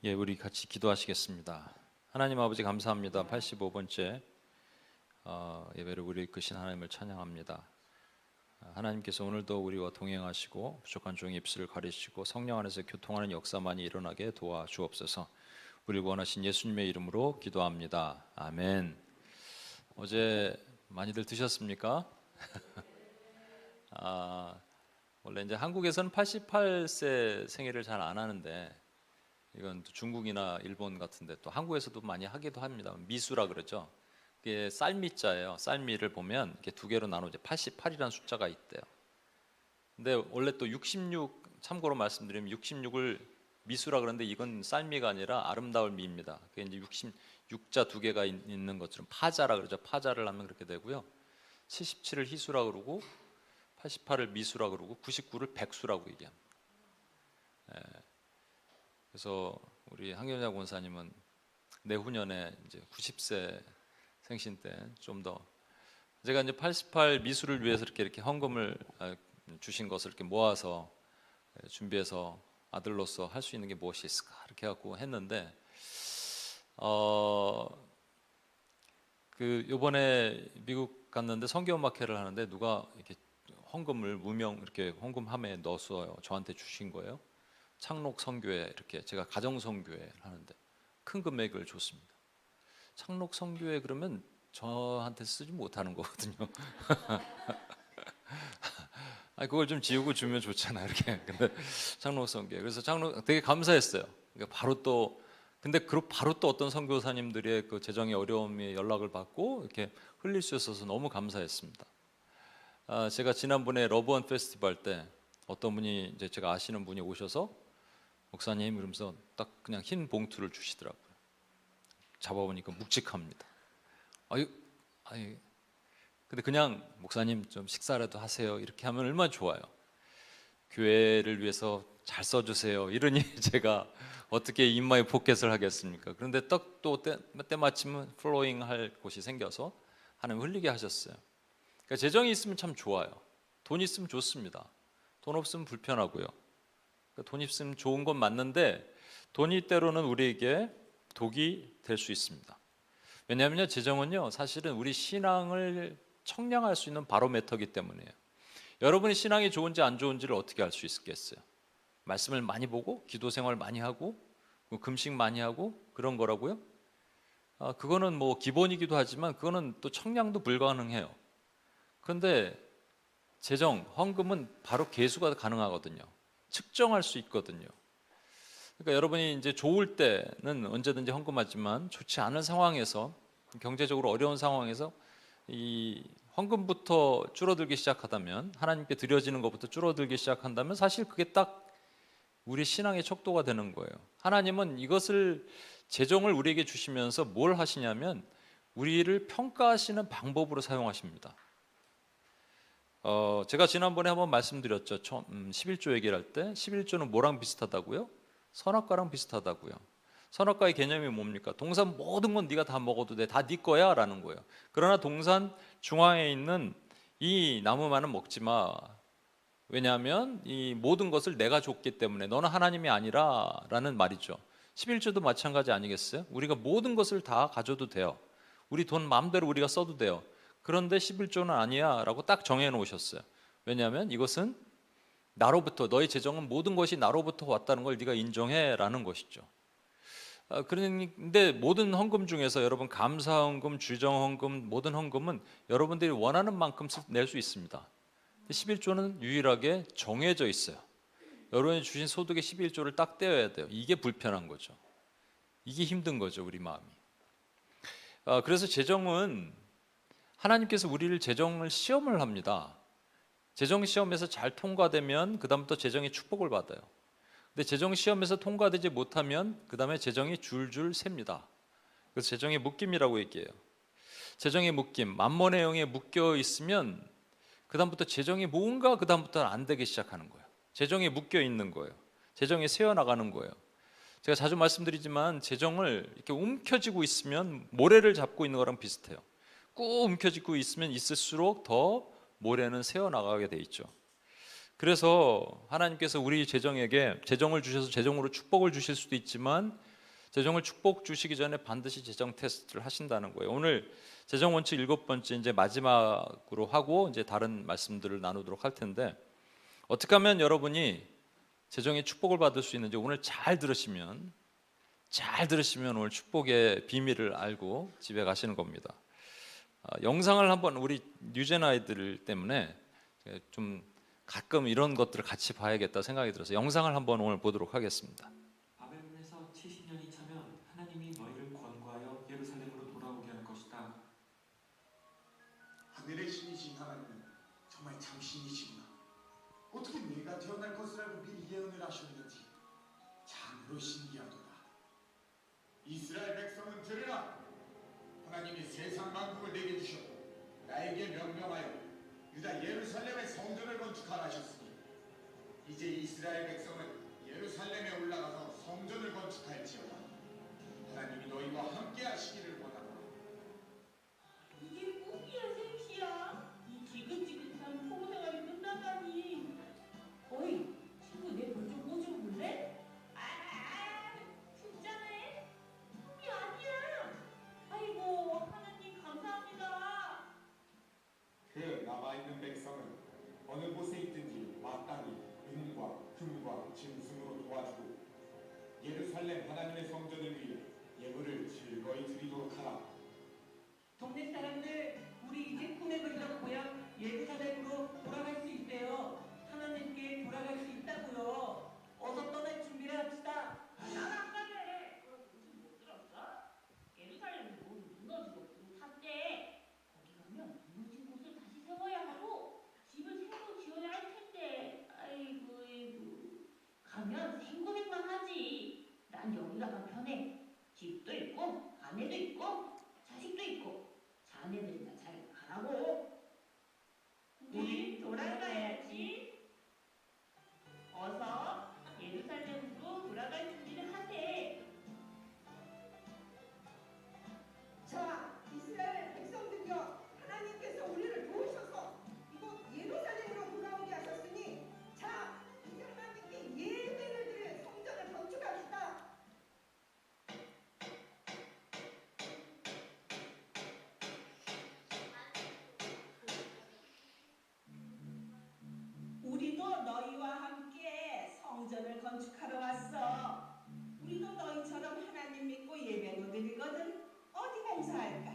예, 우리 같이 기도하시겠습니다. 하나님 아버지 감사합니다. 85번째 예배를 우리 이끄신 하나님을 찬양합니다. 하나님께서 오늘도 우리와 동행하시고 부족한 종의 입술을 가리시고 성령 안에서 교통하는 역사만이 일어나게 도와주옵소서. 우리를 원하신 예수님의 이름으로 기도합니다. 아멘. 어제 많이들 드셨습니까? 원래 이제 한국에서는 88세 생일을 잘 안 하는데 이건 또 중국이나 일본 같은데 또 한국에서도 많이 하기도 합니다. 미수라 그러죠. 이게 쌀미자예요. 쌀미를 보면 이렇게 두 개로 나누죠. 88이라는 숫자가 있대요. 근데 원래 또 66 참고로 말씀드리면 66을 미수라 그러는데 이건 쌀미가 아니라 아름다울 미입니다. 그게 이제 66자 두 개가 있는 것처럼 파자라 그러죠. 파자를 하면 그렇게 되고요. 77을 희수라 그러고 88을 미수라 그러고 99를 백수라고 얘기합니다. 예. 그래서 우리 한경자 권사님은 내후년에 이제 90세 생신 때 좀 더 제가 이제 88 미수를 위해서 이렇게 헌금을 주신 것을 이렇게 모아서 준비해서 아들로서 할 수 있는 게 무엇이 있을까 이렇게 해갖고 했는데 그 요번에 미국 갔는데 성교음악회를 하는데 누가 이렇게 헌금을 무명 이렇게 헌금함에 넣어서 저한테 주신 거예요. 창록 선교회 이렇게 제가 가정 선교회 하는데 큰 금액을 줬습니다. 창록 선교회 그러면 저한테 쓰지 못하는 거거든요. 그걸 좀 지우고 주면 좋잖아요, 이렇게. 근데 창록 선교회 그래서 창록 되게 감사했어요. 그러니까 근데 바로 또 어떤 선교사님들의 그 재정의 어려움에 연락을 받고 이렇게 흘릴 수 있어서 너무 감사했습니다. 제가 지난번에 러브원 페스티벌 때 어떤 분이 이제 제가 아시는 분이 오셔서 목사님 이러면서 딱 그냥 흰 봉투를 주시더라고요. 잡아보니까 묵직합니다. 근데 그냥 목사님 좀 식사라도 하세요 이렇게 하면 얼마나 좋아요. 교회를 위해서 잘 써주세요 이러니 제가 어떻게 인마의 포켓을 하겠습니까? 그런데 딱 또 때마침 플로잉 할 곳이 생겨서 하나님 흘리게 하셨어요. 그러니까 재정이 있으면 참 좋아요. 돈 있으면 좋습니다. 돈 없으면 불편하고요. 돈 있으면 좋은 건 맞는데 돈이 때로는 우리에게 독이 될 수 있습니다. 왜냐하면 재정은요 사실은 우리 신앙을 청량할 수 있는 바로미터이기 때문이에요. 여러분의 신앙이 좋은지 안 좋은지를 어떻게 알 수 있겠어요? 말씀을 많이 보고 기도 생활 많이 하고 금식 많이 하고 그런 거라고요? 그거는 뭐 기본이기도 하지만 그거는 또 청량도 불가능해요. 그런데 재정, 헌금은 바로 계수가 가능하거든요. 측정할 수 있거든요. 그러니까 여러분이 이제 좋을 때는 언제든지 헌금하지만 좋지 않은 상황에서 경제적으로 어려운 상황에서 이 헌금부터 줄어들기 시작하다면 하나님께 드려지는 것부터 줄어들기 시작한다면 사실 그게 딱 우리 신앙의 척도가 되는 거예요. 하나님은 이것을 재정을 우리에게 주시면서 뭘 하시냐면 우리를 평가하시는 방법으로 사용하십니다. 제가 지난번에 한번 말씀드렸죠. 11조 얘기를 할 때 11조는 뭐랑 비슷하다고요? 선악과랑 비슷하다고요. 선악과의 개념이 뭡니까? 동산 모든 건 네가 다 먹어도 돼. 다 네 거야 라는 거예요. 그러나 동산 중앙에 있는 이 나무만은 먹지 마. 왜냐하면 이 모든 것을 내가 줬기 때문에 너는 하나님이 아니라 라는 말이죠. 11조도 마찬가지 아니겠어요? 우리가 모든 것을 다 가져도 돼요. 우리 돈 마음대로 우리가 써도 돼요. 그런데 11조는 아니야 라고 딱 정해 놓으셨어요. 왜냐하면 이것은 나로부터 너의 재정은 모든 것이 나로부터 왔다는 걸 네가 인정해 라는 것이죠. 그런데 모든 헌금 중에서 여러분 감사헌금, 주정헌금, 모든 헌금은 여러분들이 원하는 만큼 낼 수 있습니다. 11조는 유일하게 정해져 있어요. 여러분이 주신 소득의 11조를 딱 떼어야 돼요. 이게 불편한 거죠. 이게 힘든 거죠, 우리 마음이. 그래서 재정은 하나님께서 우리를 재정을 시험을 합니다. 재정 시험에서 잘 통과되면 그 다음부터 재정의 축복을 받아요. 근데 재정 시험에서 통과되지 못하면 그 다음에 재정이 줄줄 셉니다. 그래서 재정의 묶임이라고 얘기해요. 재정의 묶임, 만몬의 영에 묶여 있으면 그 다음부터 재정이 뭔가 그 다음부터 안 되기 시작하는 거예요. 재정에 묶여 있는 거예요. 재정이 새어나가는 거예요. 제가 자주 말씀드리지만 재정을 이렇게 움켜쥐고 있으면 모래를 잡고 있는 거랑 비슷해요. 꾹 움켜쥐고 있으면 있을수록 더 모래는 새어나가게 돼 있죠. 그래서 하나님께서 우리 재정에게 재정을 주셔서 재정으로 축복을 주실 수도 있지만 재정을 축복 주시기 전에 반드시 재정 테스트를 하신다는 거예요. 오늘 재정 원칙 7번째 이제 마지막으로 하고 이제 다른 말씀들을 나누도록 할 텐데, 어떻게 하면 여러분이 재정의 축복을 받을 수 있는지 오늘 잘 들으시면 오늘 축복의 비밀을 알고 집에 가시는 겁니다. 영상을 한번, 우리 뉴젠 아이들 때문에 좀 가끔 이런 것들을 같이 봐야겠다 생각이 들어서 영상을 한번 오늘 보도록 하겠습니다. 바벨론에서 70년이 차면 하나님이 너희를 권고하여 예루살렘으로 돌아오게 할 것이다. 하늘의 신이신 하나님은 정말 참신이시구나. 어떻게 내가 태어날 것을 알고 미리 예언을 하셨는지 참으로 신기하도다. 이스라엘 백성은 들으라. 하나님이 세상 만국을 내게 주셨고 나에게 명령하여 유다 예루살렘의 성전을 건축하라 하셨으니 이제 이스라엘 백성은 예루살렘에 올라가서 성전을 건축할지어다. 하나님이 너희와 함께 하시기를 원하노라. 이게 꿈이야 생시야? 이 지긋지긋한 포도대가리 끝나다니. 어이 친구, 내 돈 좀 뭐 좀 볼래? 진짜네? 꿈이 아니야. 아이고 하나님 감사합니다. 그 남아있는 백성은 어느 곳에 있든지 마땅히 은과 금과 짐승으로 도와주고 예루살렘 하나님의 성전을 위해 예물을 즐거이 드리도록 하라. 동네 사람들, 우리 이제 꿈에 그리던 고향 예루살렘으로 돌아갈 수 있대요. 하나님께 돌아갈 수 있다고요. 어서 떠날 준비를 합시다. 난 안 갈래. 무슨 못 들었어? 예루살렘이 모두 무너지고 불탔대. 거기 가면 무너진 곳을 다시 세워야 하고 집을 새로 지어야 할 텐데. 아이고 가면 생고생만 하지. 난 여기가 더 편해. 집도 있고 아내도 있고 자식도 있고. 자네들이나 잘 가라고. 우리 돌아가야지. 어서 예루살렘으로 돌아갈 준비를 하세. 자, 이스라엘 백성들이여, 하나님께서 우리를 도우셔서 이곳 예루살렘으로 돌아오게 하셨으니, 자, 이제 하나님께 예배를 드릴 성전을 건축합시다. 우리도 너희와 함께 성전을 건축하러 왔어. 우리도 너희처럼 하나님 믿고 예배도 드리거든. 어디 봉사할까?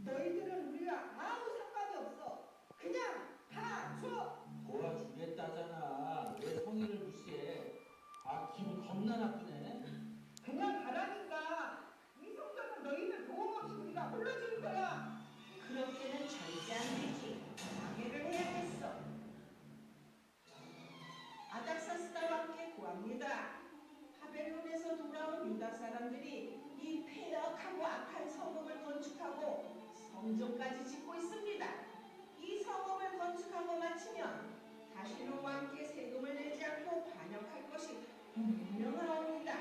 너희들은 우리와 아무 상관이 없어. 그냥 다 줘. 도와주겠다잖아. 왜 성의를 무시해? 아, 기분 겁나 나쁘네. 그냥 가라니까. 이 성전은 너희들 도움 없이 우리가 홀로 지을 거야. 그렇게는 절대 안 되지. 방해를 해야겠어. 아닥사스다와 함께 구합니다. 바벨론에서 돌아온 유다 사람들이 이 폐역하고 악한 성읍을 건축하고 성전까지 짓고 있습니다. 이 성읍을 건축하고 마치면 다시는 왕께 세금을 내지 않고 반역할 것이 분명하옵니다.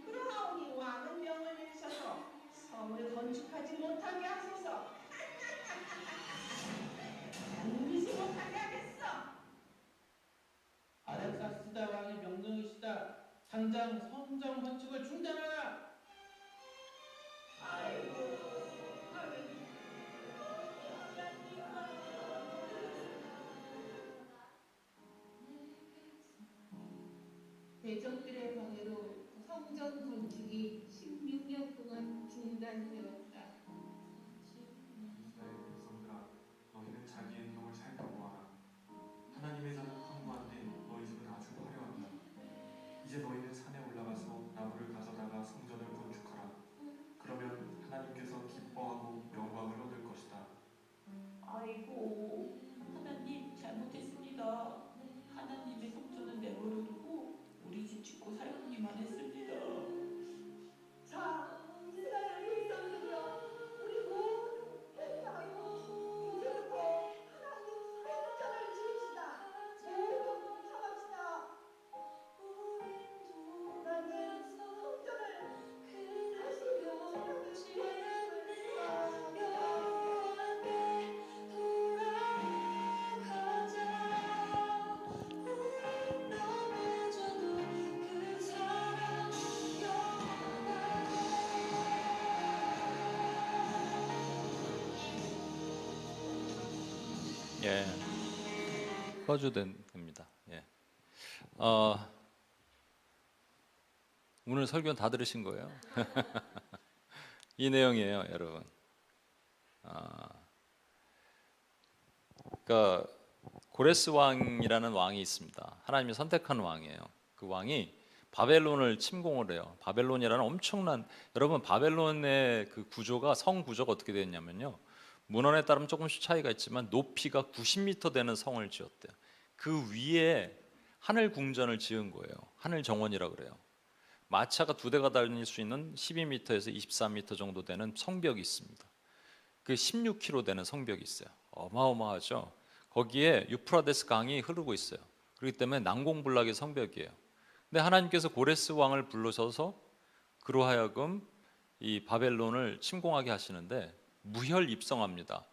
그러하오니 왕은 명을 내리셔서 성을 건축하지 못하게 하소서. 반드시 못하게 하겠어. 아닥사스다 왕의 명령이시다. 당장 성전 건축을 중단하라. 대적들의 방해로 성전 건축이 16년 동안 중단되었다. 이스라엘 백성들아, 너희는 자기의 행동을 살펴보아라. 하나님의 전은 황무한데 너희 집은 아주 화려하다. 이제 너희는 산에 올라가서 나무를 가져다가 성전을 건축하라. 그러면 하나님께서 기뻐하고 영광을 얻을 것이다. 아이고 하나님 잘못했습니다. 하나님의 성전은 내버려두고 우리 집 짓고 살기만 했습니다. 자, 이스라엘 백성들이여, 우리 모두 회개하고 이제부터 하나님 성전을 지읍시다. 모두 동참합시다. 하나님 성전을 다시 건축하기 예. 꺼주 됩니다. 예. 오늘 설교는 다 들으신 거예요? 이 내용이에요, 여러분. 그러니까 고레스 왕이라는 왕이 있습니다. 하나님이 선택한 왕이에요. 그 왕이 바벨론을 침공을 해요. 바벨론이라는 엄청난, 여러분 바벨론의 그 구조가, 성 구조가 어떻게 되었냐면요, 문헌에 따르면 조금씩 차이가 있지만 높이가 90m 되는 성을 지었대요. 그 위에 하늘 궁전을 지은 거예요. 하늘 정원이라고 그래요. 마차가 2대가 다닐 수 있는 12m에서 24m 정도 되는 성벽이 있습니다. 그 16km 되는 성벽이 있어요. 어마어마하죠. 거기에 유프라데스 강이 흐르고 있어요. 그렇기 때문에 난공불락의 성벽이에요. 근데 하나님께서 고레스 왕을 불러셔서 그로 하여금 이 바벨론을 침공하게 하시는데 무혈입성합니다.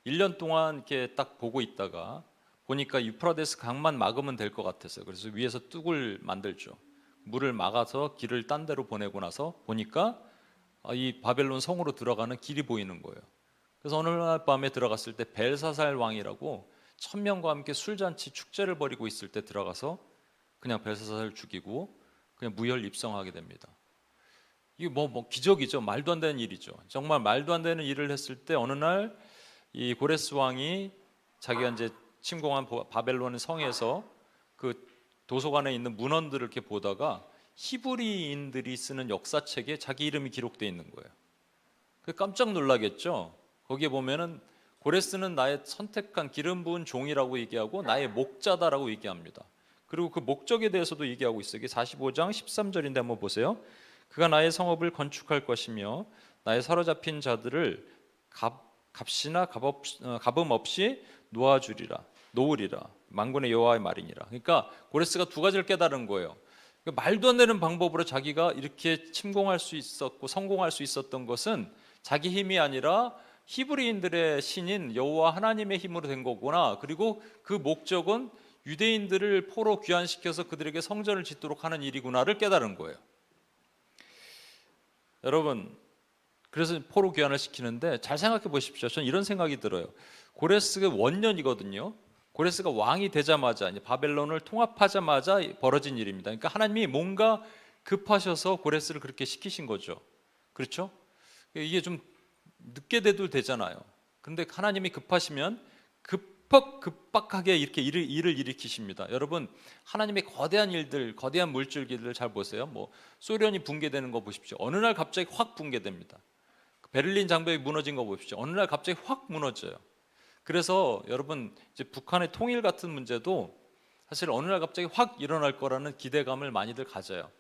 1년 동안 이렇게 딱 보고 있다가 보니까 유프라데스 강만 막으면 될 것 같았어요. 그래서 위에서 뚝을 만들죠. 물을 막아서 길을 딴 데로 보내고 나서 보니까 이 바벨론 성으로 들어가는 길이 보이는 거예요. 그래서 어느 날 밤에 들어갔을 때 벨사살 왕이라고 1000명과 함께 술잔치 축제를 벌이고 있을 때 들어가서 그냥 벨사살을 죽이고 그냥 무혈 입성하게 됩니다. 이게 뭐 기적이죠. 말도 안 되는 일이죠. 정말 말도 안 되는 일을 했을 때 어느 날 이 고레스 왕이 자기가 이제 침공한 바벨론 성에서 그 도서관에 있는 문헌들을 이렇게 보다가 히브리인들이 쓰는 역사책에 자기 이름이 기록되어 있는 거예요. 깜짝 놀라겠죠. 거기에 보면은 고레스는 나의 선택한 기름 부은 종이라고 얘기하고 나의 목자다라고 얘기합니다. 그리고 그 목적에 대해서도 얘기하고 있어요. 이게 45장 13절인데 한번 보세요. 그가 나의 성읍을 건축할 것이며 나의 사로잡힌 자들을 값이나 값음 없이 놓으리라. 만군의 여호와의 말이니라. 그러니까 고레스가 2가지를 깨달은 거예요. 그러니까 말도 안 되는 방법으로 자기가 이렇게 침공할 수 있었고 성공할 수 있었던 것은 자기 힘이 아니라 히브리인들의 신인 여호와 하나님의 힘으로 된 거구나. 그리고 그 목적은 유대인들을 포로 귀환시켜서 그들에게 성전을 짓도록 하는 일이구나를 깨달은 거예요. 여러분, 그래서 포로 귀환을 시키는데 잘 생각해 보십시오. 저는 이런 생각이 들어요. 고레스가 원년이거든요. 고레스가 왕이 되자마자 이제 바벨론을 통합하자마자 벌어진 일입니다. 그러니까 하나님이 뭔가 급하셔서 고레스를 그렇게 시키신 거죠. 그렇죠? 이게 좀 늦게 돼도 되잖아요. 근데 하나님이 급하시면 급박하게 이렇게 일을 일으키십니다. 여러분, 하나님의 거대한 일들, 거대한 물줄기들을 잘 보세요. 뭐 소련이 붕괴되는 거 보십시오. 어느 날 갑자기 확 붕괴됩니다. 베를린 장벽이 무너진 거 보십시오. 어느 날 갑자기 확 무너져요. 그래서 여러분, 이제 북한의 통일 같은 문제도 사실 어느 날 갑자기 확 일어날 거라는 기대감을 많이들 가져요.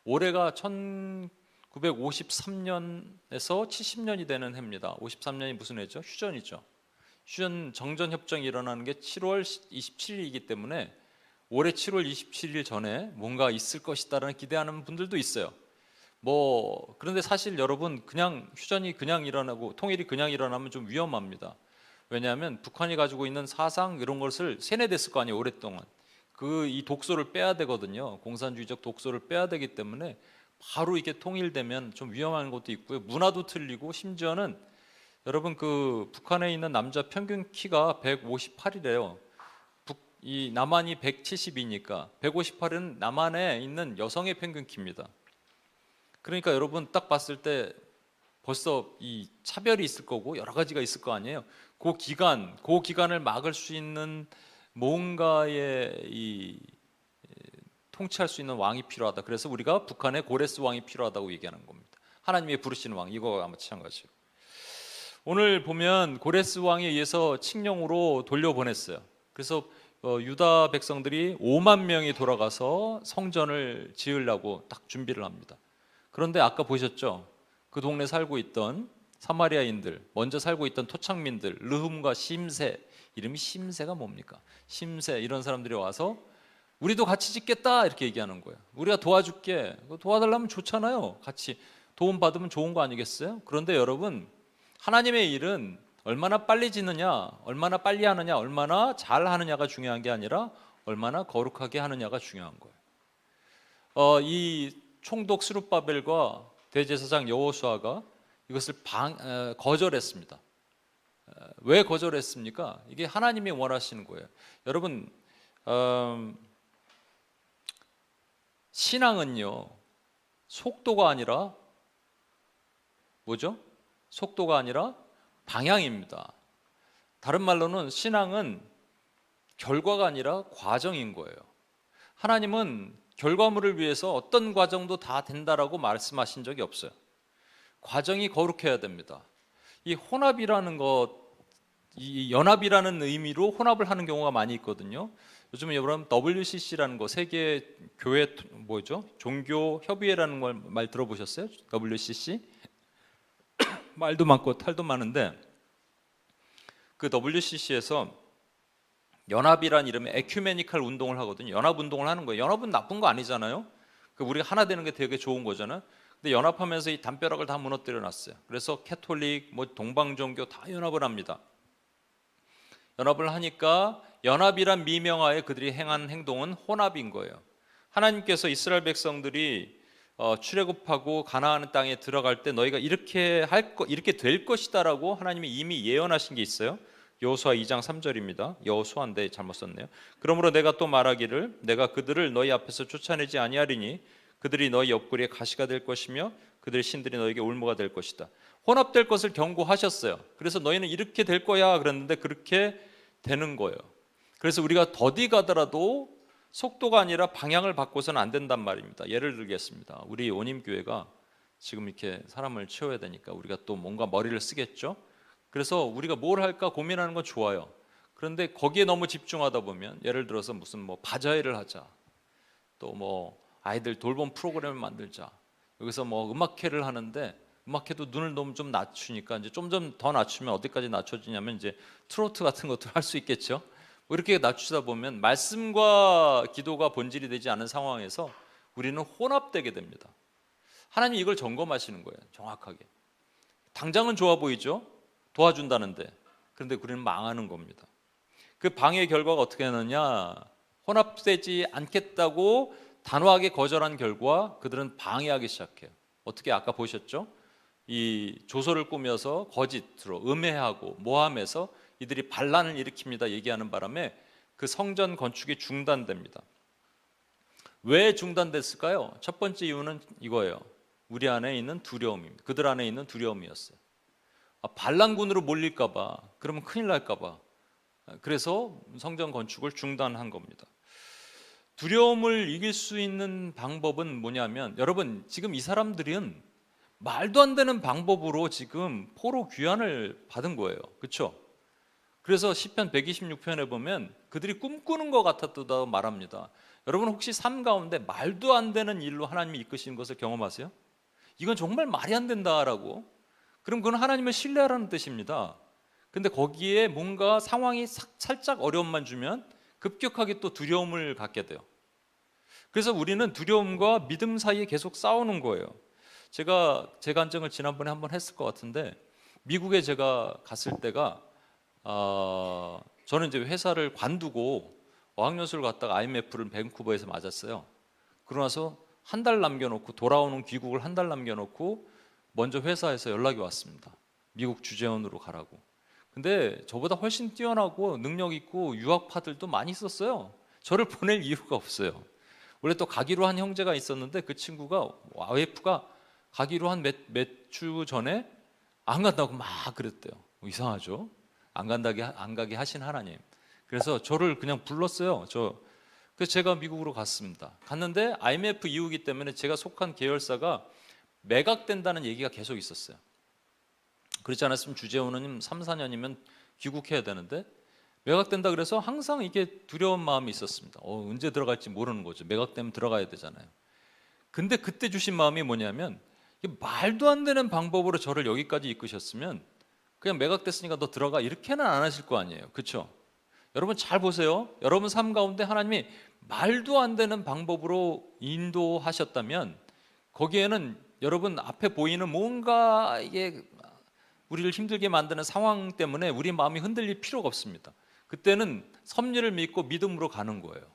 올해가 1953년에서 70년이 되는 해입니다. 53년이 무슨 해죠? 휴전이죠. 휴전 정전 협정이 일어나는 게 7월 27일이기 때문에 올해 7월 27일 전에 뭔가 있을 것이다라는 기대하는 분들도 있어요. 그런데 사실 여러분, 그냥 휴전이 그냥 일어나고 통일이 그냥 일어나면 좀 위험합니다. 왜냐하면 북한이 가지고 있는 사상 이런 것을 세뇌됐을 거 아니에요, 오랫동안. 이 독소를 빼야 되거든요. 공산주의적 독소를 빼야 되기 때문에 바로 이게 통일되면 좀 위험한 것도 있고요. 문화도 틀리고 심지어는 여러분, 그 북한에 있는 남자 평균 키가 158이래요. 이 남한이 170이니까 158은 남한에 있는 여성의 평균 키입니다. 그러니까 여러분 딱 봤을 때 벌써 이 차별이 있을 거고 여러 가지가 있을 거 아니에요. 그 기간을 막을 수 있는 뭔가의 통치할 수 있는 왕이 필요하다. 그래서 우리가 북한의 고레스 왕이 필요하다고 얘기하는 겁니다. 하나님이 부르시는 왕, 이거와 마찬가지예요. 오늘 보면 고레스 왕에 의해서 칙령으로 돌려보냈어요. 그래서 유다 백성들이 5만 명이 돌아가서 성전을 지으려고 딱 준비를 합니다. 그런데 아까 보셨죠? 그 동네 살고 있던 사마리아인들, 먼저 살고 있던 토착민들, 르흠과 심세, 이름이 심세가 뭡니까? 심세, 이런 사람들이 와서 우리도 같이 짓겠다 이렇게 얘기하는 거예요. 우리가 도와줄게. 도와달라면 좋잖아요. 같이 도움 받으면 좋은 거 아니겠어요? 그런데 여러분, 하나님의 일은 얼마나 빨리 짓느냐, 얼마나 빨리 하느냐, 얼마나 잘 하느냐가 중요한 게 아니라 얼마나 거룩하게 하느냐가 중요한 거예요. 이 총독 스룹바벨과 대제사장 여호수아가 이것을 거절했습니다. 왜 거절했습니까? 이게 하나님이 원하시는 거예요. 여러분, 신앙은요, 속도가 아니라 뭐죠? 속도가 아니라 방향입니다. 다른 말로는 신앙은 결과가 아니라 과정인 거예요. 하나님은 결과물을 위해서 어떤 과정도 다 된다라고 말씀하신 적이 없어요. 과정이 거룩해야 됩니다. 이 혼합이라는 것, 이 연합이라는 의미로 혼합을 하는 경우가 많이 있거든요. 요즘에 여러분 WCC라는 거, 세계 교회 뭐죠? 종교 협의회라는 걸 말 들어보셨어요? WCC? 말도 많고 탈도 많은데 그 WCC에서 연합이란 이름의 에큐메니컬 운동을 하거든요. 연합 운동을 하는 거예요. 연합은 나쁜 거 아니잖아요. 우리가 하나 되는 게 되게 좋은 거잖아요. 근데 연합하면서 이 담벼락을 다 무너뜨려 놨어요. 그래서 캐톨릭, 뭐 동방종교 다 연합을 합니다. 연합을 하니까 연합이란 미명하에 그들이 행한 행동은 혼합인 거예요. 하나님께서 이스라엘 백성들이 출애굽하고 가나안 땅에 들어갈 때 너희가 이렇게 될 것이다라고 하나님이 이미 예언하신 게 있어요. 여호수아 2장 3절입니다. 여호수아인데 잘못 썼네요. 그러므로 내가 또 말하기를 내가 그들을 너희 앞에서 쫓아내지 아니하리니 그들이 너희 옆구리에 가시가 될 것이며 그들의 신들이 너에게 올무가 될 것이다. 혼합될 것을 경고하셨어요. 그래서 너희는 이렇게 될 거야 그랬는데 그렇게 되는 거예요. 그래서 우리가 더디 가더라도 속도가 아니라 방향을 바꿔서는 안 된단 말입니다. 예를 들겠습니다. 우리 온임교회가 지금 이렇게 사람을 채워야 되니까 우리가 또 뭔가 머리를 쓰겠죠. 그래서 우리가 뭘 할까 고민하는 건 좋아요. 그런데 거기에 너무 집중하다 보면 예를 들어서 무슨 뭐 바자회를 하자, 또 뭐 아이들 돌봄 프로그램을 만들자, 여기서 뭐 음악회를 하는데 음악회도 눈을 너무 좀 낮추니까 이제 좀 더 낮추면 어디까지 낮춰지냐면 이제 트로트 같은 것도 할 수 있겠죠. 뭐 이렇게 낮추다 보면 말씀과 기도가 본질이 되지 않은 상황에서 우리는 혼합되게 됩니다. 하나님 이걸 점검하시는 거예요. 정확하게. 당장은 좋아 보이죠? 도와준다는데. 그런데 우리는 망하는 겁니다. 그 방해의 결과가 어떻게 되느냐? 혼합되지 않겠다고 단호하게 거절한 결과 그들은 방해하기 시작해요. 어떻게 아까 보셨죠? 이 조소를 꾸며서 거짓으로 음해하고 모함해서 이들이 반란을 일으킵니다. 얘기하는 바람에 그 성전 건축이 중단됩니다. 왜 중단됐을까요? 첫 번째 이유는 이거예요. 우리 안에 있는 두려움입니다. 그들 안에 있는 두려움이었어요. 반란군으로 몰릴까 봐, 그러면 큰일 날까 봐. 그래서 성전 건축을 중단한 겁니다. 두려움을 이길 수 있는 방법은 뭐냐면, 여러분 지금 이 사람들은 말도 안 되는 방법으로 지금 포로 귀환을 받은 거예요. 그렇죠? 그래서 시편 126편에 보면 그들이 꿈꾸는 것 같았다고 말합니다. 여러분 혹시 삶 가운데 말도 안 되는 일로 하나님이 이끄시는 것을 경험하세요? 이건 정말 말이 안 된다라고. 그럼 그건 하나님을 신뢰하라는 뜻입니다. 근데 거기에 뭔가 상황이 살짝 어려움만 주면 급격하게 또 두려움을 갖게 돼요. 그래서 우리는 두려움과 믿음 사이에 계속 싸우는 거예요. 제가 제 간증을 지난번에 한번 했을 것 같은데, 미국에 제가 갔을 때가 저는 이제 회사를 관두고 어학연수를 갔다가 IMF를 밴쿠버에서 맞았어요. 그러고 나서 한 달 남겨놓고, 돌아오는 귀국을 한 달 남겨놓고 먼저 회사에서 연락이 왔습니다. 미국 주재원으로 가라고. 근데 저보다 훨씬 뛰어나고 능력 있고 유학파들도 많이 있었어요. 저를 보낼 이유가 없어요. 원래 또 가기로 한 형제가 있었는데 그 친구가, 와이프가 가기로 한 몇 주 전에 안 간다고 막 그랬대요. 이상하죠? 안 가게 하신 하나님. 그래서 저를 그냥 불렀어요. 그래서 제가 미국으로 갔습니다. 갔는데 IMF 이후이기 때문에 제가 속한 계열사가 매각된다는 얘기가 계속 있었어요. 그렇지 않았으면 주재원은 3, 4년이면 귀국해야 되는데 매각된다 그래서 항상 이게 두려운 마음이 있었습니다. 언제 들어갈지 모르는 거죠. 매각되면 들어가야 되잖아요. 근데 그때 주신 마음이 뭐냐면, 말도 안 되는 방법으로 저를 여기까지 이끄셨으면 그냥 매각됐으니까 너 들어가, 이렇게는 안 하실 거 아니에요. 그렇죠? 여러분 잘 보세요. 여러분 삶 가운데 하나님이 말도 안 되는 방법으로 인도하셨다면 거기에는 여러분 앞에 보이는 뭔가 이게 우리를 힘들게 만드는 상황 때문에 우리 마음이 흔들릴 필요가 없습니다. 그때는 섭리를 믿고 믿음으로 가는 거예요.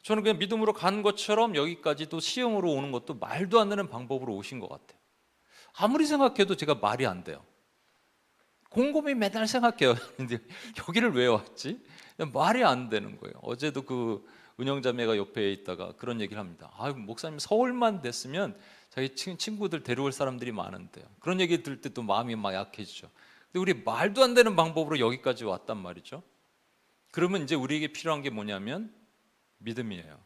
저는 그냥 믿음으로 가는 것처럼 여기까지도 시험으로 오는 것도 말도 안 되는 방법으로 오신 것 같아요. 아무리 생각해도 제가 말이 안 돼요. 곰곰이 매달 생각해요. 근데 여기를 왜 왔지? 말이 안 되는 거예요. 어제도 그 은영자매가 옆에 있다가 그런 얘기를 합니다. 아, 목사님 서울만 됐으면 자기 친구들 데려올 사람들이 많은데요. 그런 얘기 들을 때 또 마음이 막 약해지죠. 근데 우리 말도 안 되는 방법으로 여기까지 왔단 말이죠. 그러면 이제 우리에게 필요한 게 뭐냐면 믿음이에요.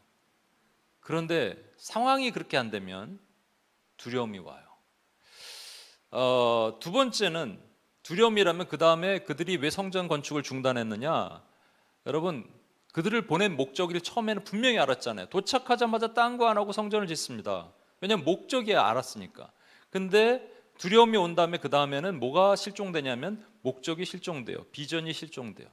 그런데 상황이 그렇게 안 되면 두려움이 와요. 두 번째는 두려움이라면 그 다음에 그들이 왜 성전 건축을 중단했느냐? 여러분, 그들을 보낸 목적을 처음에는 분명히 알았잖아요. 도착하자마자 딴 거 안 하고 성전을 짓습니다. 왜냐하면 목적이 알았으니까. 근데 두려움이 온 다음에 그 다음에는 뭐가 실종되냐면 목적이 실종돼요. 비전이 실종돼요.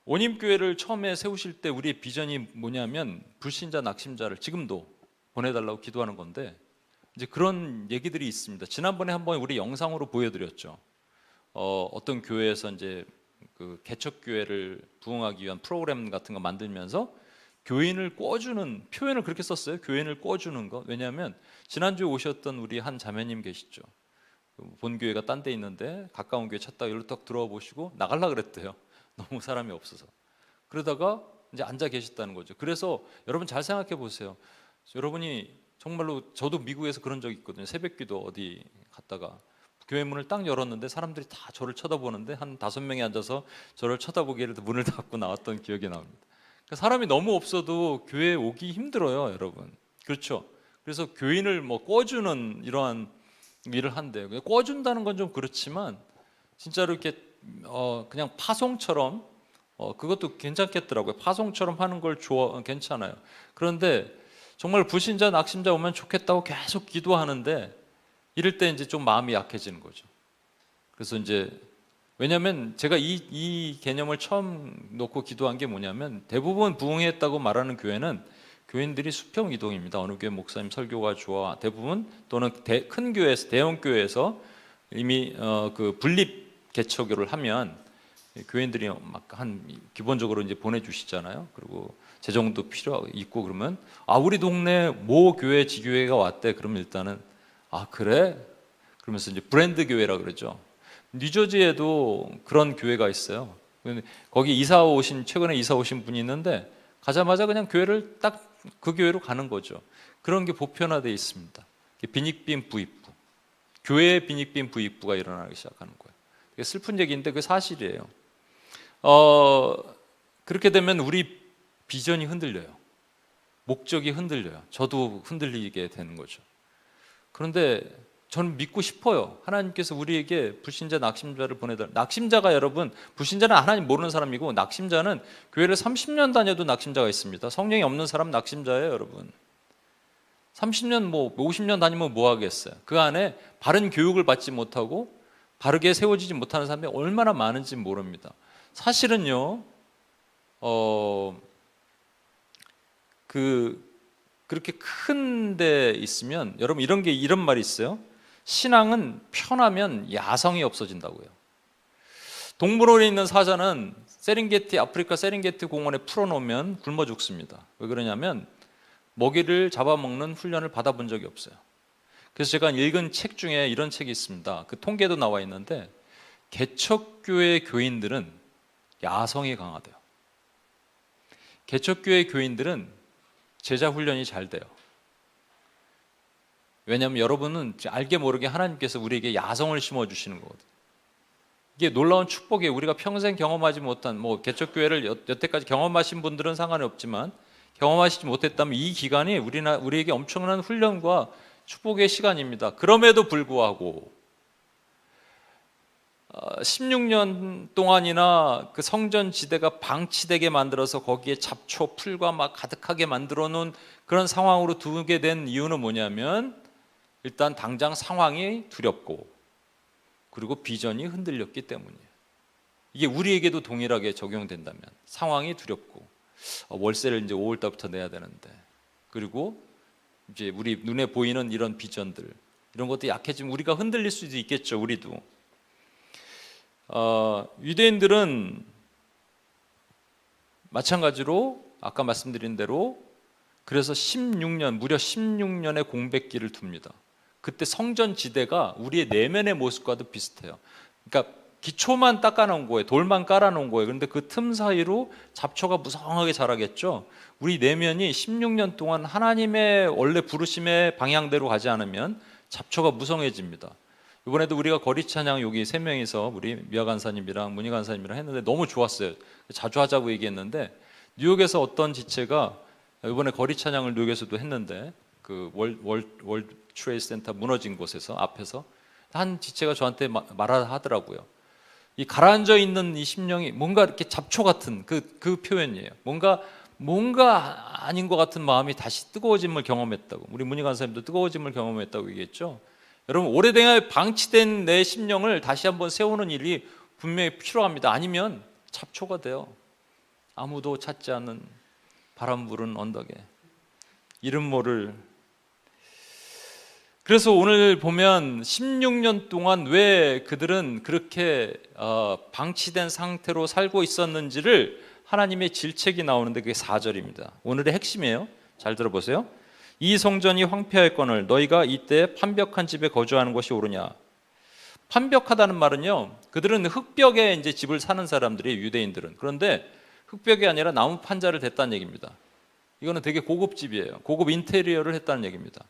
온임교회를 처음에 세우실 때 우리의 비전이 뭐냐면 불신자 낙심자를 지금도 보내달라고 기도하는 건데, 이제 그런 얘기들이 있습니다. 지난번에 한번 우리 영상으로 보여드렸죠. 어떤 교회에서 이제 그 개척교회를 부흥하기 위한 프로그램 같은 거 만들면서 교인을 꿔주는 표현을 그렇게 썼어요. 교인을 꿔주는 거. 왜냐하면 지난주에 오셨던 우리 한 자매님 계시죠. 본 교회가 딴 데 있는데 가까운 교회 찾다가 여기로 딱 들어와 보시고 나가려고 그랬대요. 너무 사람이 없어서. 그러다가 이제 앉아 계셨다는 거죠. 그래서 여러분 잘 생각해 보세요. 여러분이 정말로, 저도 미국에서 그런 적이 있거든요. 새벽기도 어디 갔다가 교회 문을 딱 열었는데 사람들이 다 저를 쳐다보는데 한 5명이 앉아서 저를 쳐다보기를 문을 닫고 나왔던 기억이 납니다. 그러니까 사람이 너무 없어도 교회에 오기 힘들어요, 여러분. 그렇죠? 그래서 교인을 뭐 꿔주는 이러한 일을 한대요. 꿔준다는 건 좀 그렇지만 진짜로 이렇게 그냥 파송처럼 그것도 괜찮겠더라고요. 파송처럼 하는 걸 괜찮아요. 그런데 정말 불신자 낙심자 오면 좋겠다고 계속 기도하는데 이럴 때 이제 좀 마음이 약해지는 거죠. 그래서 이제 왜냐하면 제가 이 개념을 처음 놓고 기도한 게 뭐냐면 대부분 부흥했다고 말하는 교회는 교인들이 수평 이동입니다. 어느 교회 목사님 설교가 좋아 대부분, 또는 큰 교회에서, 대형 교회에서 이미 그 분립 개척을 하면 교인들이 막 기본적으로 이제 보내주시잖아요. 그리고 재정도 필요 있고 그러면 우리 동네 모 교회 지교회가 왔대. 그러면 일단은 그래? 그러면서 이제 브랜드 교회라 그러죠. 뉴저지에도 그런 교회가 있어요. 거기 최근에 이사 오신 분이 있는데 가자마자 그냥 교회를 딱 그 교회로 가는 거죠. 그런 게 보편화되어 있습니다. 빈익빈 부익부, 교회의 빈익빈 부익부가 일어나기 시작하는 거예요. 되게 슬픈 얘기인데 그게 사실이에요. 그렇게 되면 우리 비전이 흔들려요. 목적이 흔들려요. 저도 흔들리게 되는 거죠. 그런데 저는 믿고 싶어요. 하나님께서 우리에게 불신자 낙심자를 낙심자가, 여러분, 불신자는 하나님 모르는 사람이고 낙심자는 교회를 30년 다녀도 낙심자가 있습니다. 성령이 없는 사람 낙심자예요, 여러분. 30년 50년 다니면 뭐 하겠어요? 그 안에 바른 교육을 받지 못하고 바르게 세워지지 못하는 사람이 얼마나 많은지 모릅니다. 사실은요, 그렇게 큰 데 있으면, 여러분, 이런 말이 있어요. 신앙은 편하면 야성이 없어진다고요. 동물원에 있는 사자는 아프리카 세렝게티 공원에 풀어놓으면 굶어 죽습니다. 왜 그러냐면 먹이를 잡아먹는 훈련을 받아본 적이 없어요. 그래서 제가 읽은 책 중에 이런 책이 있습니다. 그 통계도 나와 있는데 개척교회 교인들은 야성이 강하대요. 개척교회 교인들은 제자 훈련이 잘 돼요. 왜냐하면 여러분은 알게 모르게 하나님께서 우리에게 야성을 심어주시는 거거든요. 이게 놀라운 축복이에요. 우리가 평생 경험하지 못한, 개척교회를 여태까지 경험하신 분들은 상관이 없지만 경험하시지 못했다면 이 기간이 우리에게 엄청난 훈련과 축복의 시간입니다. 그럼에도 불구하고 16년 동안이나 그 성전 지대가 방치되게 만들어서 거기에 잡초, 풀과 막 가득하게 만들어 놓은 그런 상황으로 두게 된 이유는 뭐냐면 일단 당장 상황이 두렵고 그리고 비전이 흔들렸기 때문이에요. 이게 우리에게도 동일하게 적용된다면 상황이 두렵고 월세를 이제 5월 달부터 내야 되는데, 그리고 이제 우리 눈에 보이는 이런 비전들, 이런 것도 약해지면 우리가 흔들릴 수도 있겠죠. 우리도. 유대인들은 마찬가지로 아까 말씀드린 대로 그래서 무려 16년의 공백기를 둡니다. 그때 성전 지대가 우리의 내면의 모습과도 비슷해요. 그러니까 기초만 닦아놓은 거예요. 돌만 깔아놓은 거예요. 그런데 그 틈 사이로 잡초가 무성하게 자라겠죠. 우리 내면이 16년 동안 하나님의 원래 부르심의 방향대로 가지 않으면 잡초가 무성해집니다. 이번에도 우리가 거리 찬양 여기 3명이서 우리 미아 간사님이랑 문희 간사님이랑 했는데 너무 좋았어요. 자주 하자고 얘기했는데 뉴욕에서 어떤 지체가 이번에 거리 찬양을 뉴욕에서도 했는데 그 월드 트레이드 센터 무너진 곳에서 앞에서 한 지체가 저한테 말하더라고요. 이 가라앉아 있는 이 심령이 뭔가 이렇게 잡초 같은 그 표현이에요. 뭔가 아닌 것 같은 마음이 다시 뜨거워짐을 경험했다고. 우리 문희 간사님도 뜨거워짐을 경험했다고 얘기했죠. 여러분, 오래된 방치된 내 심령을 다시 한번 세우는 일이 분명히 필요합니다. 아니면 잡초가 돼요. 아무도 찾지 않는 바람 부는 언덕에 이름 모를. 그래서 오늘 보면 16년 동안 왜 그들은 그렇게 방치된 상태로 살고 있었는지를 하나님의 질책이 나오는데 그게 4절입니다. 오늘의 핵심이에요. 잘 들어보세요. 이 성전이 황폐할거늘 너희가 이때 판벽한 집에 거주하는 것이 옳으냐. 판벽하다는 말은요, 그들은 흙벽에 이제 집을 사는 사람들이 유대인들은. 그런데 흙벽이 아니라 나무 판자를 댔다는 얘기입니다. 이거는 되게 고급 집이에요. 고급 인테리어를 했다는 얘기입니다.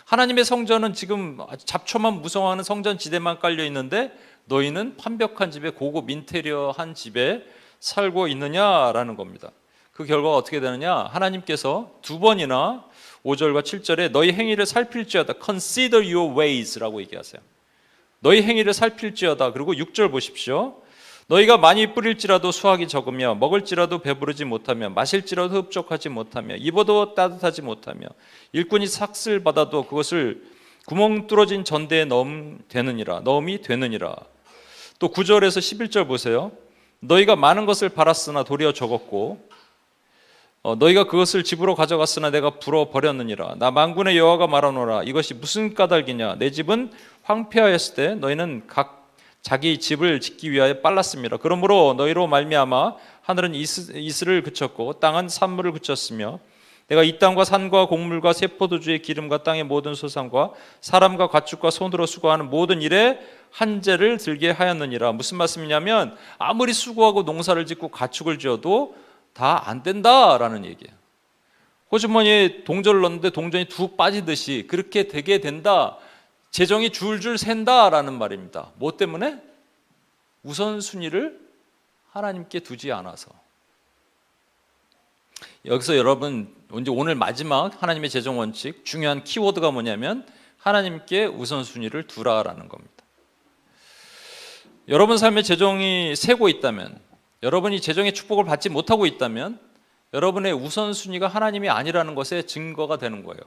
하나님의 성전은 지금 잡초만 무성하는 성전 지대만 깔려 있는데 너희는 판벽한 집에 고급 인테리어 한 집에 살고 있느냐라는 겁니다. 그 결과가 어떻게 되느냐? 하나님께서 2번이나 5절과 7절에 너희 행위를 살필지어다 consider your ways라고 얘기하세요. 너희 행위를 살필지어다. 그리고 6절 보십시오. 너희가 많이 뿌릴지라도 수확이 적으며 먹을지라도 배부르지 못하며 마실지라도 흡족하지 못하며 입어도 따뜻하지 못하며 일꾼이 삭슬 받아도 그것을 구멍 뚫어진 전대에 넣음이 되느니라. 또 9절에서 11절 보세요. 너희가 많은 것을 팔았으나 도리어 적었고 너희가 그것을 집으로 가져갔으나 내가 불어버렸느니라. 나 만군의 여호와가 말하노라. 이것이 무슨 까닭이냐. 내 집은 황폐하였을 때 너희는 각 자기 집을 짓기 위하여 빨랐습니다. 그러므로 너희로 말미암아 하늘은 이슬을 그쳤고 땅은 산물을 그쳤으며 내가 이 땅과 산과 곡물과 새 포도주의 기름과 땅의 모든 소산과 사람과 가축과 손으로 수고하는 모든 일에 한재를 들게 하였느니라. 무슨 말씀이냐면 아무리 수고하고 농사를 짓고 가축을 지어도 다 안 된다라는 얘기예요. 호주머니에 동전을 넣는데 동전이 툭 빠지듯이 그렇게 되게 된다. 재정이 줄줄 샌다라는 말입니다. 뭐 때문에? 우선순위를 하나님께 두지 않아서. 여기서 여러분 이제 오늘 마지막 하나님의 재정 원칙 중요한 키워드가 뭐냐면 하나님께 우선순위를 두라라는 겁니다. 여러분 삶의 재정이 새고 있다면, 여러분이 재정의 축복을 받지 못하고 있다면 여러분의 우선순위가 하나님이 아니라는 것의 증거가 되는 거예요.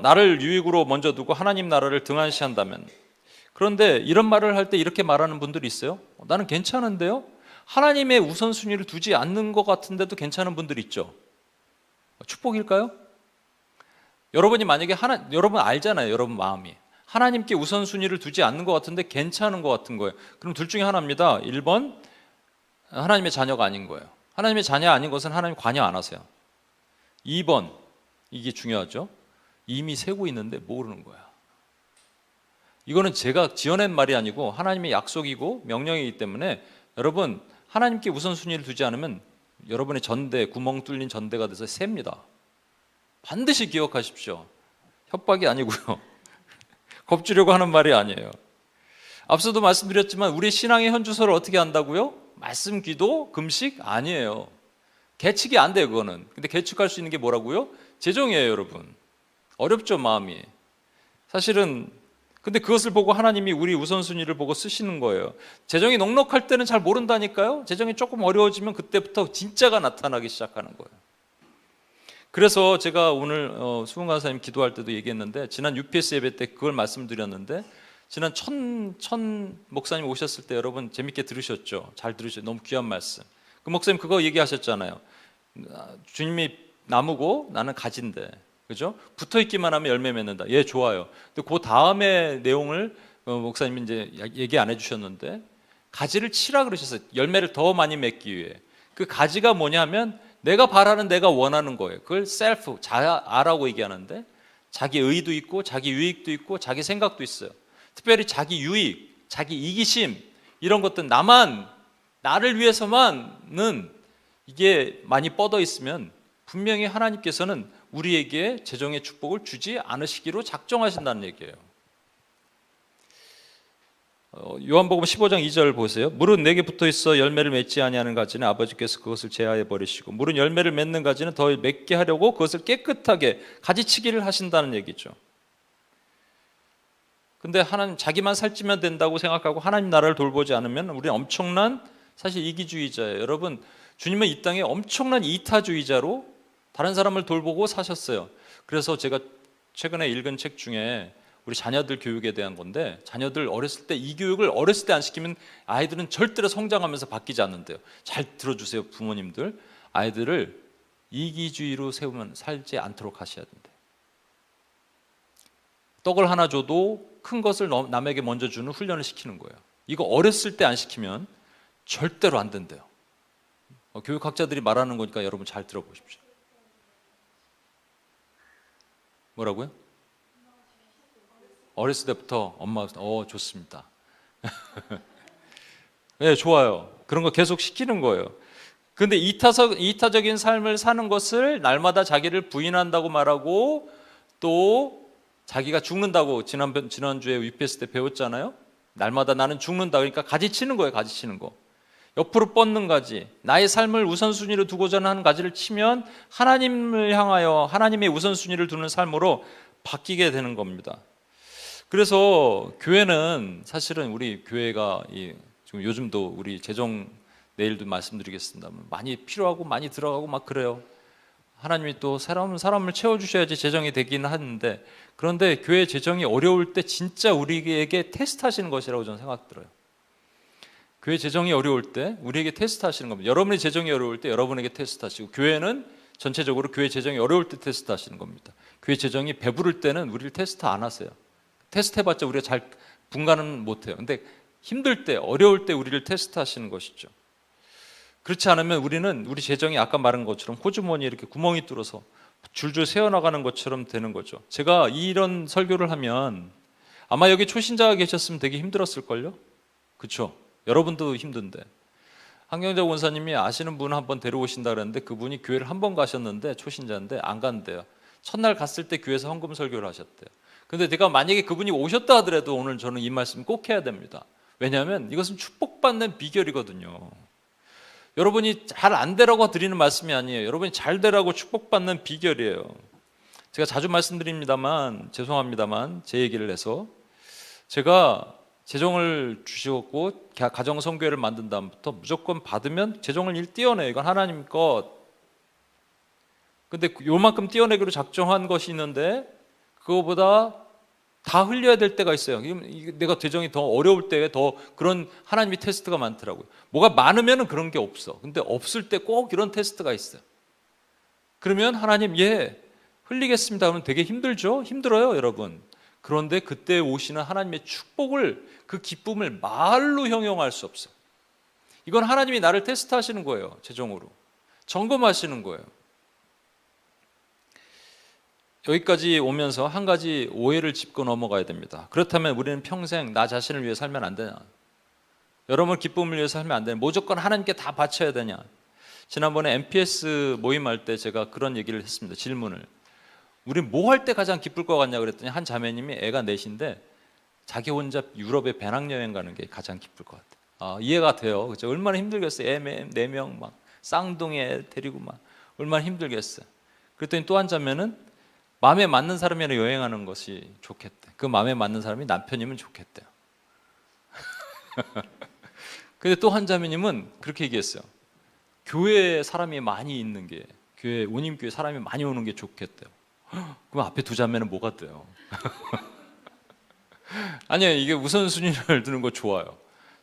나를 유익으로 먼저 두고 하나님 나라를 등한시한다면. 그런데 이런 말을 할 때 이렇게 말하는 분들이 있어요. 나는 괜찮은데요? 하나님의 우선순위를 두지 않는 것 같은데도 괜찮은 분들이 있죠. 축복일까요? 여러분이 만약에 여러분 알잖아요. 여러분 마음이 하나님께 우선순위를 두지 않는 것 같은데 괜찮은 것 같은 거예요. 그럼 둘 중에 하나입니다. 1번 하나님의 자녀가 아닌 거예요. 하나님의 자녀 아닌 것은 하나님 관여 안 하세요. 2번 이게 중요하죠. 이미 세고 있는데 모르는 거야. 이거는 제가 지어낸 말이 아니고 하나님의 약속이고 명령이기 때문에 여러분 하나님께 우선순위를 두지 않으면 여러분의 전대, 구멍 뚫린 전대가 돼서 셉니다. 반드시 기억하십시오. 협박이 아니고요. 겁주려고 하는 말이 아니에요. 앞서도 말씀드렸지만 우리 신앙의 현주소를 어떻게 한다고요? 말씀, 기도, 금식 아니에요. 계측이 안 돼요, 그거는. 근데 계측할 수 있는 게 뭐라고요? 재정이에요, 여러분. 어렵죠, 마음이. 사실은 근데 그것을 보고 하나님이 우리 우선순위를 보고 쓰시는 거예요. 재정이 넉넉할 때는 잘 모른다니까요. 재정이 조금 어려워지면 그때부터 진짜가 나타나기 시작하는 거예요. 그래서 제가 오늘 수분 간사님 기도할 때도 얘기했는데 지난 UPS 예배 때 그걸 말씀드렸는데 지난 천 목사님 오셨을 때 여러분 재밌게 들으셨죠? 잘 들으셨죠? 너무 귀한 말씀. 그 목사님 그거 얘기하셨잖아요. 주님이 나무고 나는 가지인데, 그죠? 붙어 있기만 하면 열매 맺는다. 예, 좋아요. 근데 그 다음에 내용을 목사님이 이제 얘기 안 해주셨는데 가지를 치라 그러셨어요. 열매를 더 많이 맺기 위해. 그 가지가 뭐냐면 내가 바라는, 내가 원하는 거예요. 그걸 셀프, 자아라고 얘기하는데 자기 의도 있고 자기 유익도 있고 자기 생각도 있어요. 특별히 자기 유익, 자기 이기심 이런 것들 나를 위해서만은 이게 많이 뻗어 있으면 분명히 하나님께서는 우리에게 재정의 축복을 주지 않으시기로 작정하신다는 얘기예요. 요한복음 15장 2절 보세요. 물은 내게 붙어 있어 열매를 맺지 아니하는 가지는 아버지께서 그것을 제하여 버리시고 물은 열매를 맺는 가지는 더 맺게 하려고 그것을 깨끗하게 가지치기를 하신다는 얘기죠. 근데 하나님 자기만 살찌면 된다고 생각하고 하나님 나라를 돌보지 않으면 우리는 엄청난 사실 이기주의자예요. 여러분, 주님은 이 땅에 엄청난 이타주의자로 다른 사람을 돌보고 사셨어요. 그래서 제가 최근에 읽은 책 중에 우리 자녀들 교육에 대한 건데, 자녀들 어렸을 때 이 교육을 어렸을 때 안 시키면 아이들은 절대로 성장하면서 바뀌지 않는데요. 잘 들어주세요, 부모님들. 아이들을 이기주의로 세우면 살지 않도록 하셔야 된대요. 떡을 하나 줘도 큰 것을 남에게 먼저 주는 훈련을 시키는 거예요. 이거 어렸을 때 안 시키면 절대로 안 된대요. 교육학자들이 말하는 거니까 여러분 잘 들어보십시오. 뭐라고요? 어렸을 때부터 엄마가 좋습니다. 네, 좋아요. 그런 거 계속 시키는 거예요. 근데 이타적인 삶을 사는 것을 날마다 자기를 부인한다고 말하고 또 자기가 죽는다고 지난주에 위패스 때 배웠잖아요. 날마다 나는 죽는다. 그러니까 가지치는 거예요. 가지치는 거. 옆으로 뻗는 가지, 나의 삶을 우선순위로 두고자 하는 가지를 치면 하나님을 향하여 하나님의 우선순위를 두는 삶으로 바뀌게 되는 겁니다. 그래서 교회는 사실은 우리 교회가 지금 요즘도 우리 재정 내일도 말씀드리겠습니다만 많이 필요하고 많이 들어가고 막 그래요. 하나님이 또 사람을 채워주셔야지 재정이 되긴 하는데, 그런데 교회 재정이 어려울 때 진짜 우리에게 테스트하시는 것이라고 저는 생각 들어요. 교회 재정이 어려울 때 우리에게 테스트하시는 겁니다. 여러분의 재정이 어려울 때 여러분에게 테스트하시고, 교회는 전체적으로 교회 재정이 어려울 때 테스트하시는 겁니다. 교회 재정이 배부를 때는 우리를 테스트 안 하세요. 테스트해봤자 우리가 잘 분간은 못해요. 근데 힘들 때, 어려울 때 우리를 테스트하시는 것이죠. 그렇지 않으면 우리는 우리 재정이 아까 말한 것처럼 호주머니에 이렇게 구멍이 뚫어서 줄줄 새어나가는 것처럼 되는 거죠. 제가 이런 설교를 하면 아마 여기 초신자가 계셨으면 되게 힘들었을걸요? 그렇죠? 여러분도 힘든데. 한경자 원사님이 아시는 분 한 번 데려오신다 그랬는데 그분이 교회를 한 번 가셨는데 초신자인데 안 간대요. 첫날 갔을 때 교회에서 헌금 설교를 하셨대요. 근데 제가 만약에 그분이 오셨다 하더라도 오늘 저는 이 말씀 꼭 해야 됩니다. 왜냐하면 이것은 축복받는 비결이거든요. 여러분이 잘 안 되라고 드리는 말씀이 아니에요. 여러분이 잘 되라고 축복받는 비결이에요. 제가 자주 말씀드립니다만 죄송합니다만 제 얘기를 해서, 제가 재정을 주셨고 가정성교회를 만든 다음부터 무조건 받으면 재정을 띄어내요. 이건 하나님 것. 근데 요만큼 띄어내기로 작정한 것이 있는데 그거보다 다 흘려야 될 때가 있어요. 내가 재정이 더 어려울 때 더 그런 하나님의 테스트가 많더라고요. 뭐가 많으면 그런 게 없어. 근데 없을 때 꼭 이런 테스트가 있어요. 그러면 하나님 흘리겠습니다 하면 되게 힘들죠? 힘들어요, 여러분. 그런데 그때 오시는 하나님의 축복을, 그 기쁨을 말로 형용할 수 없어요. 이건 하나님이 나를 테스트하시는 거예요. 재정으로 점검하시는 거예요. 여기까지 오면서 한 가지 오해를 짚고 넘어가야 됩니다. 그렇다면 우리는 평생 나 자신을 위해 살면 안 되냐? 여러분 기쁨을 위해서 살면 안 되냐? 무조건 하나님께 다 바쳐야 되냐? 지난번에 MPS 모임할 때 제가 그런 얘기를 했습니다. 질문을. 우리 뭐 할 때 가장 기쁠 것 같냐 그랬더니 한 자매님이 애가 넷인데 자기 혼자 유럽에 배낭여행 가는 게 가장 기쁠 것 같아요. 이해가 돼요. 그렇죠? 얼마나 힘들겠어요. 애 4명 막 쌍둥이 애 데리고 막 얼마나 힘들겠어요. 그랬더니 또 한 자매는 마음에 맞는 사람이랑 여행하는 것이 좋겠대. 그 마음에 맞는 사람이 남편이면 좋겠대요. 근데 또 한 자매님은 그렇게 얘기했어요. 교회에 사람이 많이 있는 게, 교회 운임교회 사람이 많이 오는 게 좋겠대요. 그럼 앞에 두 자매는 뭐가 돼요? 아니에요. 이게 우선순위를 두는 거 좋아요.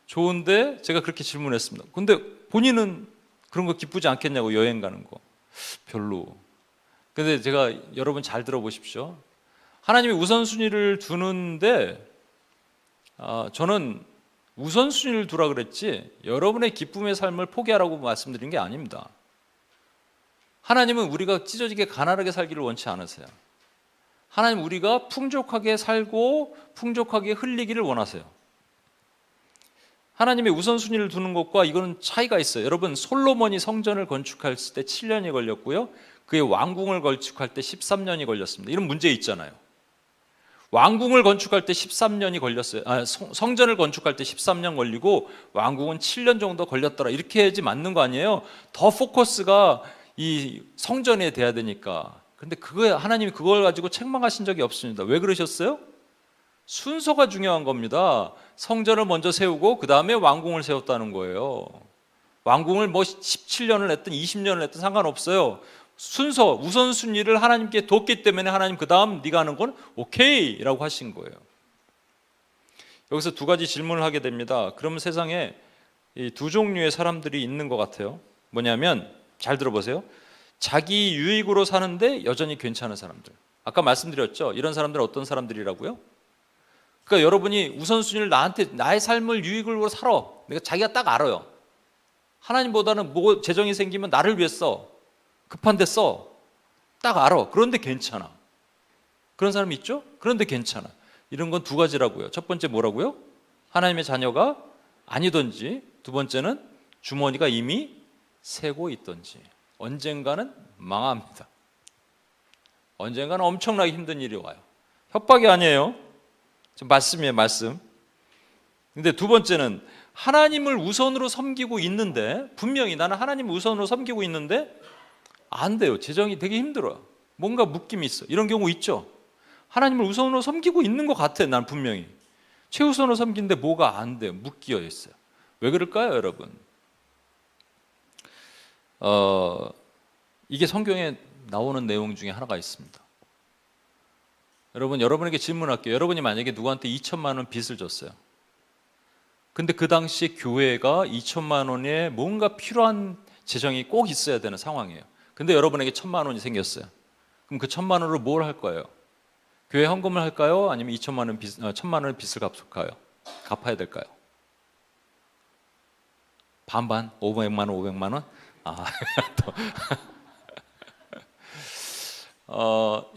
좋은데 제가 그렇게 질문했습니다. 근데 본인은 그런 거 기쁘지 않겠냐고, 여행 가는 거. 별로. 근데 제가 여러분 잘 들어보십시오. 하나님이 우선순위를 두는데 저는 우선순위를 두라 그랬지 여러분의 기쁨의 삶을 포기하라고 말씀드린 게 아닙니다. 하나님은 우리가 찢어지게 가난하게 살기를 원치 않으세요. 하나님 우리가 풍족하게 살고 풍족하게 흘리기를 원하세요. 하나님의 우선순위를 두는 것과 이거는 차이가 있어요. 여러분, 솔로몬이 성전을 건축할 때 7년이 걸렸고요. 그의 왕궁을 건축할 때 13년이 걸렸습니다. 이런 문제 있잖아요. 왕궁을 건축할 때 13년이 걸렸어요. 성전을 건축할 때 13년 걸리고 왕궁은 7년 정도 걸렸더라. 이렇게 해야지 맞는 거 아니에요? 더 포커스가 이 성전에 돼야 되니까. 근데 하나님이 그걸 가지고 책망하신 적이 없습니다. 왜 그러셨어요? 순서가 중요한 겁니다. 성전을 먼저 세우고 그 다음에 왕궁을 세웠다는 거예요. 왕궁을 뭐 17년을 했든 20년을 했든 상관없어요. 순서, 우선순위를 하나님께 뒀기 때문에 하나님 그 다음 네가 하는 건 오케이 라고 하신 거예요. 여기서 두 가지 질문을 하게 됩니다. 그러면 세상에 이 두 종류의 사람들이 있는 것 같아요. 뭐냐면 잘 들어보세요. 자기 유익으로 사는데 여전히 괜찮은 사람들. 아까 말씀드렸죠. 이런 사람들은 어떤 사람들이라고요? 그러니까 여러분이 우선순위를 나의 삶을 유익으로 살아. 내가 자기가 딱 알아요. 하나님보다는 뭐 재정이 생기면 나를 위해 써. 급한데 써. 딱 알아. 그런데 괜찮아. 그런 사람이 있죠? 그런데 괜찮아. 이런 건 두 가지라고요. 첫 번째 뭐라고요? 하나님의 자녀가 아니든지, 두 번째는 주머니가 이미 새고 있든지 언젠가는 망합니다. 언젠가는 엄청나게 힘든 일이 와요. 협박이 아니에요. 말씀이에요, 말씀. 근데 두 번째는 하나님을 우선으로 섬기고 있는데, 분명히 나는 하나님을 우선으로 섬기고 있는데 안 돼요. 재정이 되게 힘들어요. 뭔가 묶임이 있어. 이런 경우 있죠. 하나님을 우선으로 섬기고 있는 것 같아. 난 분명히 최우선으로 섬기는데 뭐가 안 돼요. 묶여 있어요. 왜 그럴까요, 여러분? 이게 성경에 나오는 내용 중에 하나가 있습니다. 여러분에게 질문할게요. 여러분이 만약에 누구한테 2천만 원 빚을 줬어요. 근데 그 당시 교회가 2천만 원에 뭔가 필요한 재정이 꼭 있어야 되는 상황이에요. 근데 여러분에게 1,000만 원이 생겼어요. 그럼 그 1,000만 원으로 뭘 할 거예요? 교회 헌금을 할까요? 아니면 1,000만 원의 빚을 갚아야 될까요? 반반? 500만 원, 500만 원?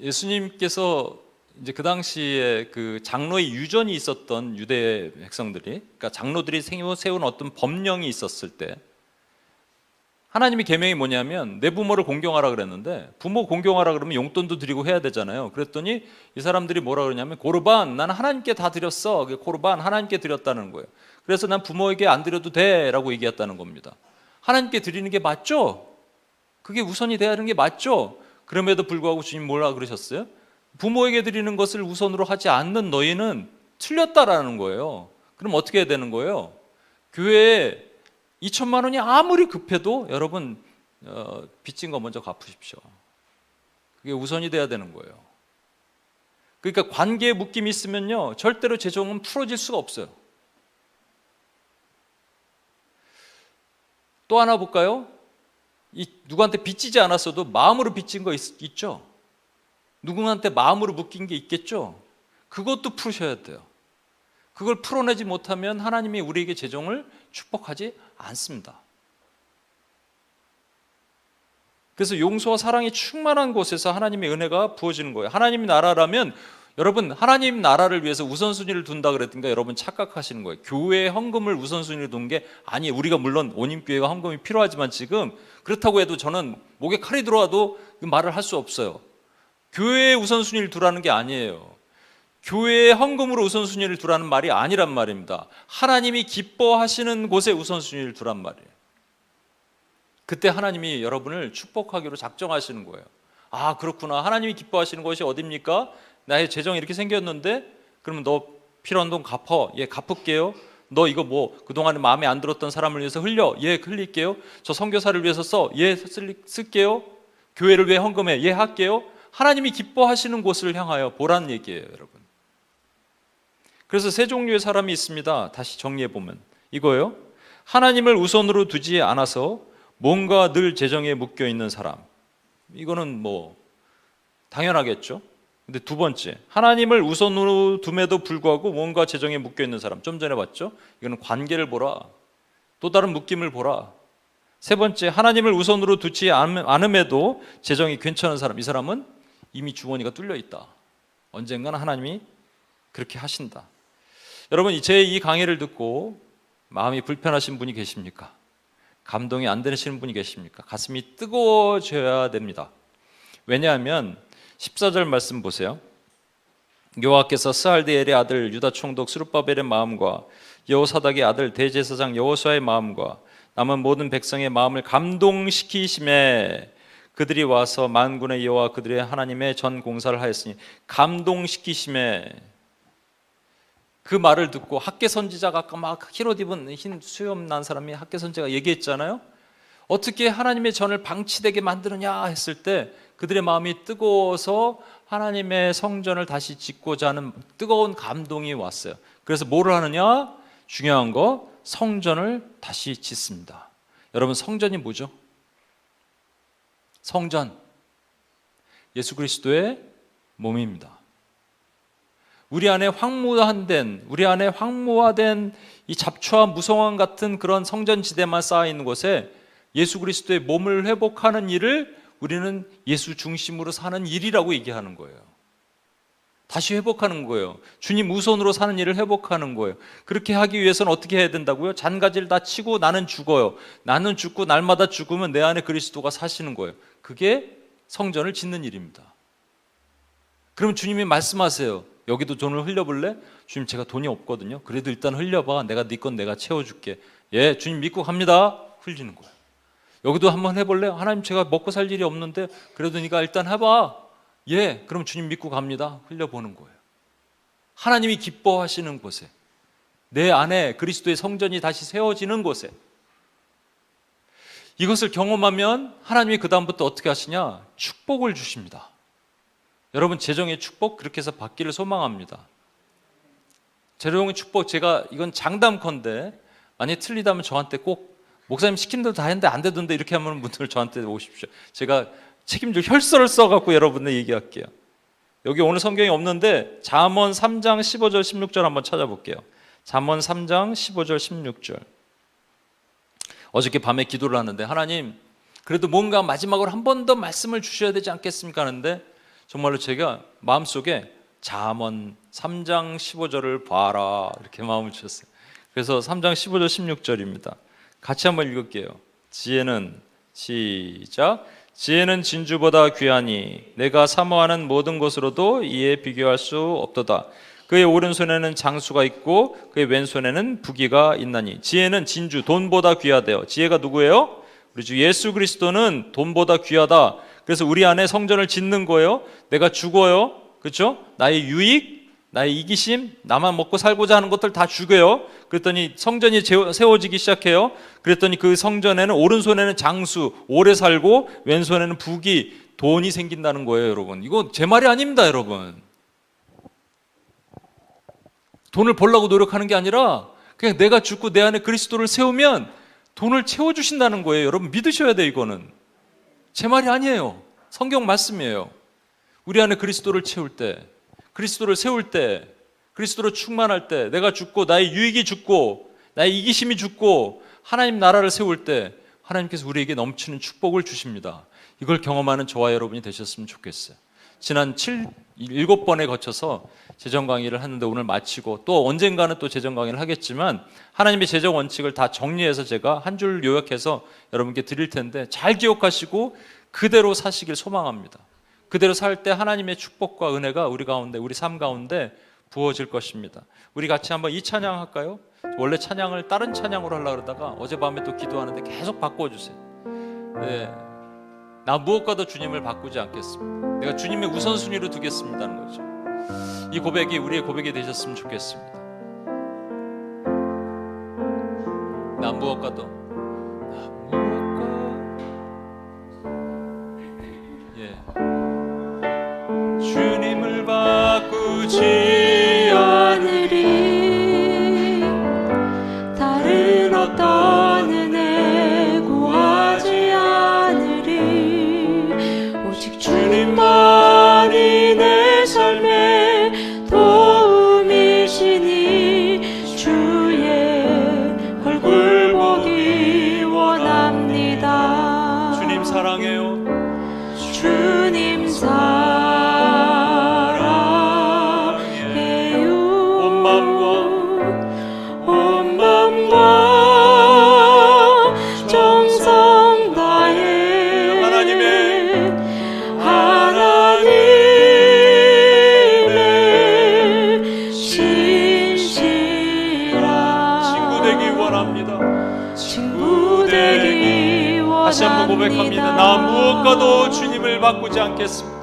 예수님께서 이제 그 당시에 그 장로의 유전이 있었던 유대 백성들이, 그러니까 장로들이 세운 어떤 법령이 있었을 때, 하나님의 계명이 뭐냐면 내 부모를 공경하라 그랬는데, 부모 공경하라 그러면 용돈도 드리고 해야 되잖아요. 그랬더니 이 사람들이 뭐라 그러냐면, 고르반, 나는 하나님께 다 드렸어. 고르반, 하나님께 드렸다는 거예요. 그래서 난 부모에게 안 드려도 돼 라고 얘기했다는 겁니다. 하나님께 드리는 게 맞죠? 그게 우선이 돼야 하는 게 맞죠? 그럼에도 불구하고 주님 뭐라 그러셨어요? 부모에게 드리는 것을 우선으로 하지 않는 너희는 틀렸다라는 거예요. 그럼 어떻게 해야 되는 거예요? 교회에 2천만 원이 아무리 급해도 여러분 빚진 거 먼저 갚으십시오. 그게 우선이 돼야 되는 거예요. 그러니까 관계에 묶임이 있으면요, 절대로 재정은 풀어질 수가 없어요. 또 하나 볼까요? 누구한테 빚지지 않았어도 마음으로 빚진 거 있죠? 누구한테 마음으로 묶인 게 있겠죠? 그것도 푸셔야 돼요. 그걸 풀어내지 못하면 하나님이 우리에게 재정을 축복하지 않습니다. 그래서 용서와 사랑이 충만한 곳에서 하나님의 은혜가 부어지는 거예요. 하나님 나라라면, 여러분, 하나님 나라를 위해서 우선순위를 둔다 그랬던가 여러분 착각하시는 거예요. 교회의 헌금을 우선순위로 둔 게 아니에요. 우리가 물론 온임교회가 헌금이 필요하지만 지금 그렇다고 해도 저는 목에 칼이 들어와도 그 말을 할 수 없어요. 교회의 우선순위를 두라는 게 아니에요. 교회의 헌금으로 우선순위를 두라는 말이 아니란 말입니다. 하나님이 기뻐하시는 곳에 우선순위를 두란 말이에요. 그때 하나님이 여러분을 축복하기로 작정하시는 거예요. 아, 그렇구나. 하나님이 기뻐하시는 것이 어딥니까? 나의 재정이 이렇게 생겼는데, 그러면 너 필요한 돈 갚어. 예, 갚을게요. 너 이거 뭐 그동안에 마음에 안 들었던 사람을 위해서 흘려. 예, 흘릴게요. 저 선교사를 위해서 써. 예, 쓸게요. 교회를 위해 헌금해. 예, 할게요. 하나님이 기뻐하시는 곳을 향하여 보라는 얘기예요, 여러분. 그래서 세 종류의 사람이 있습니다. 다시 정리해 보면 이거예요. 하나님을 우선으로 두지 않아서 뭔가 늘 재정에 묶여 있는 사람. 이거는 뭐 당연하겠죠. 근데 두 번째, 하나님을 우선으로 둠에도 불구하고 뭔가 재정에 묶여 있는 사람. 좀 전에 봤죠? 이거는 관계를 보라. 또 다른 묶임을 보라. 세 번째, 하나님을 우선으로 두지 않음에도 재정이 괜찮은 사람. 이 사람은 이미 주머니가 뚫려 있다. 언젠가는 하나님이 그렇게 하신다. 여러분, 제 이 강의를 듣고 마음이 불편하신 분이 계십니까? 감동이 안 되시는 분이 계십니까? 가슴이 뜨거워져야 됩니다. 왜냐하면 14절 말씀 보세요. 여호와께서 스알디엘의 아들 유다 총독 스룹바벨의 마음과 여호사닥의 아들 대제사장 여호수아의 마음과 남은 모든 백성의 마음을 감동시키심에 그들이 와서 만군의 여호와 그들의 하나님의 전 공사를 하였으니, 감동시키심에 그 말을 듣고 학개 선지자가 아까 막 흰옷 입은 흰 수염 난 사람이 학개 선지자가 얘기했잖아요. 어떻게 하나님의 전을 방치되게 만드느냐 했을 때 그들의 마음이 뜨거워서 하나님의 성전을 다시 짓고자 하는 뜨거운 감동이 왔어요. 그래서 뭐를 하느냐? 중요한 거, 성전을 다시 짓습니다. 여러분, 성전이 뭐죠? 성전, 예수 그리스도의 몸입니다. 우리 안에 황무화된 이 잡초와 무성황 같은 그런 성전지대만 쌓여 있는 곳에 예수 그리스도의 몸을 회복하는 일을 우리는 예수 중심으로 사는 일이라고 얘기하는 거예요. 다시 회복하는 거예요. 주님 우선으로 사는 일을 회복하는 거예요. 그렇게 하기 위해서는 어떻게 해야 된다고요? 잔가지를 다 치고 나는 죽어요. 나는 죽고 날마다 죽으면 내 안에 그리스도가 사시는 거예요. 그게 성전을 짓는 일입니다. 그럼 주님이 말씀하세요. 여기도 돈을 흘려볼래? 주님, 제가 돈이 없거든요. 그래도 일단 흘려봐. 내가 네 건 내가 채워줄게. 예, 주님 믿고 갑니다. 흘리는 거예요. 여기도 한번 해볼래? 하나님, 제가 먹고 살 일이 없는데 그래도 네가 일단 해봐. 예, 그럼 주님 믿고 갑니다. 흘려보는 거예요. 하나님이 기뻐하시는 곳에, 내 안에 그리스도의 성전이 다시 세워지는 곳에, 이것을 경험하면 하나님이 그 다음부터 어떻게 하시냐? 축복을 주십니다. 여러분, 재정의 축복 그렇게 해서 받기를 소망합니다. 재정의 축복, 제가 이건 장담컨대 만약에 틀리다면 저한테 꼭, 목사님 시킨 대로 다 했는데 안 되던데 이렇게 하는 분들 저한테 오십시오. 제가 책임질 혈서를 써갖고 여러분들 얘기할게요. 여기 오늘 성경이 없는데 잠언 3장 15절 16절 한번 찾아볼게요. 잠언 3장 15절 16절. 어저께 밤에 기도를 하는데, 하나님 그래도 뭔가 마지막으로 한 번 더 말씀을 주셔야 되지 않겠습니까 하는데, 정말로 제가 마음속에 잠언 3장 15절을 봐라 이렇게 마음을 주셨어요. 그래서 3장 15절 16절입니다. 같이 한번 읽을게요. 지혜는, 시작, 지혜는 진주보다 귀하니 내가 사모하는 모든 것으로도 이에 비교할 수 없도다. 그의 오른손에는 장수가 있고 그의 왼손에는 부귀가 있나니. 지혜는 진주, 돈보다 귀하대요. 지혜가 누구예요? 우리 주 예수 그리스도는 돈보다 귀하다. 그래서 우리 안에 성전을 짓는 거예요. 내가 죽어요, 그렇죠? 나의 유익, 나의 이기심, 나만 먹고 살고자 하는 것들 다 죽여요. 그랬더니 성전이 세워지기 시작해요. 그랬더니 그 성전에는 오른손에는 장수, 오래 살고 왼손에는 부귀, 돈이 생긴다는 거예요. 여러분, 이거 제 말이 아닙니다. 여러분, 돈을 벌려고 노력하는 게 아니라 그냥 내가 죽고 내 안에 그리스도를 세우면 돈을 채워주신다는 거예요. 여러분, 믿으셔야 돼요. 이거는 제 말이 아니에요. 성경 말씀이에요. 우리 안에 그리스도를 채울 때, 그리스도를 세울 때, 그리스도로 충만할 때, 내가 죽고 나의 유익이 죽고 나의 이기심이 죽고 하나님 나라를 세울 때 하나님께서 우리에게 넘치는 축복을 주십니다. 이걸 경험하는 저와 여러분이 되셨으면 좋겠어요. 지난 7번에 거쳐서 재정 강의를 하는데 오늘 마치고 또 언젠가는 또 재정 강의를 하겠지만, 하나님의 재정 원칙을 다 정리해서 제가 한 줄 요약해서 여러분께 드릴 텐데 잘 기억하시고 그대로 사시길 소망합니다. 그대로 살 때 하나님의 축복과 은혜가 우리 가운데, 우리 삶 가운데 부어질 것입니다. 우리 같이 한번 이 찬양 할까요? 원래 찬양을 다른 찬양으로 하려고 그러다가 어젯밤에 또 기도하는데 계속 바꿔주세요. 네, 나 무엇과도 주님을 바꾸지 않겠습니다. 내가 주님의 우선순위로 두겠습니다는 거죠. 이 고백이 우리의 고백이 되셨으면 좋겠습니다. 나 무엇과도, 주님을 바꾸지 않으리. 다른 어떤 은혜 구하지 않으리. 오직 주님만이 내 삶의 도움이시니 주의 얼굴 보기 원합니다. 주님 사랑해요. 주님 사랑 고백합니다. 나 무엇과도 주님을 바꾸지 않겠습니다.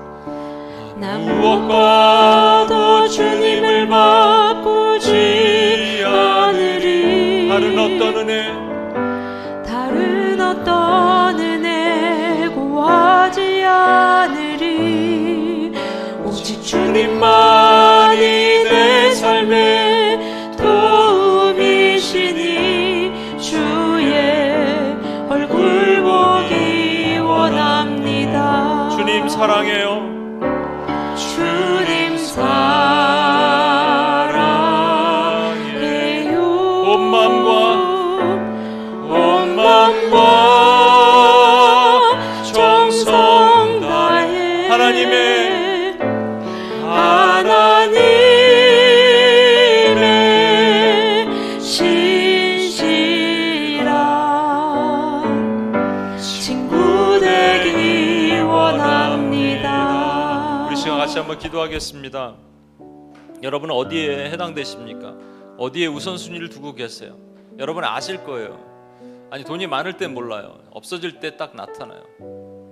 나 무엇과도 주님을 바꾸지 않으리. 다른 어떤 은혜 구하지 않으리. 오직 주님만이 내 삶의 도움이시니 주의 얼굴 보기 원합니다. 주님 사랑해요. 주님 사랑해요. 온 마음과 정성 다해 하나님의 신실한 친구 되기 원합니다. 우리 시간 같이 한번 기도하겠습니다. 여러분은 어디에 해당되십니까? 어디에 우선순위를 두고 계세요? 여러분 아실 거예요. 아니 돈이 많을 땐 몰라요. 없어질 때 딱 나타나요.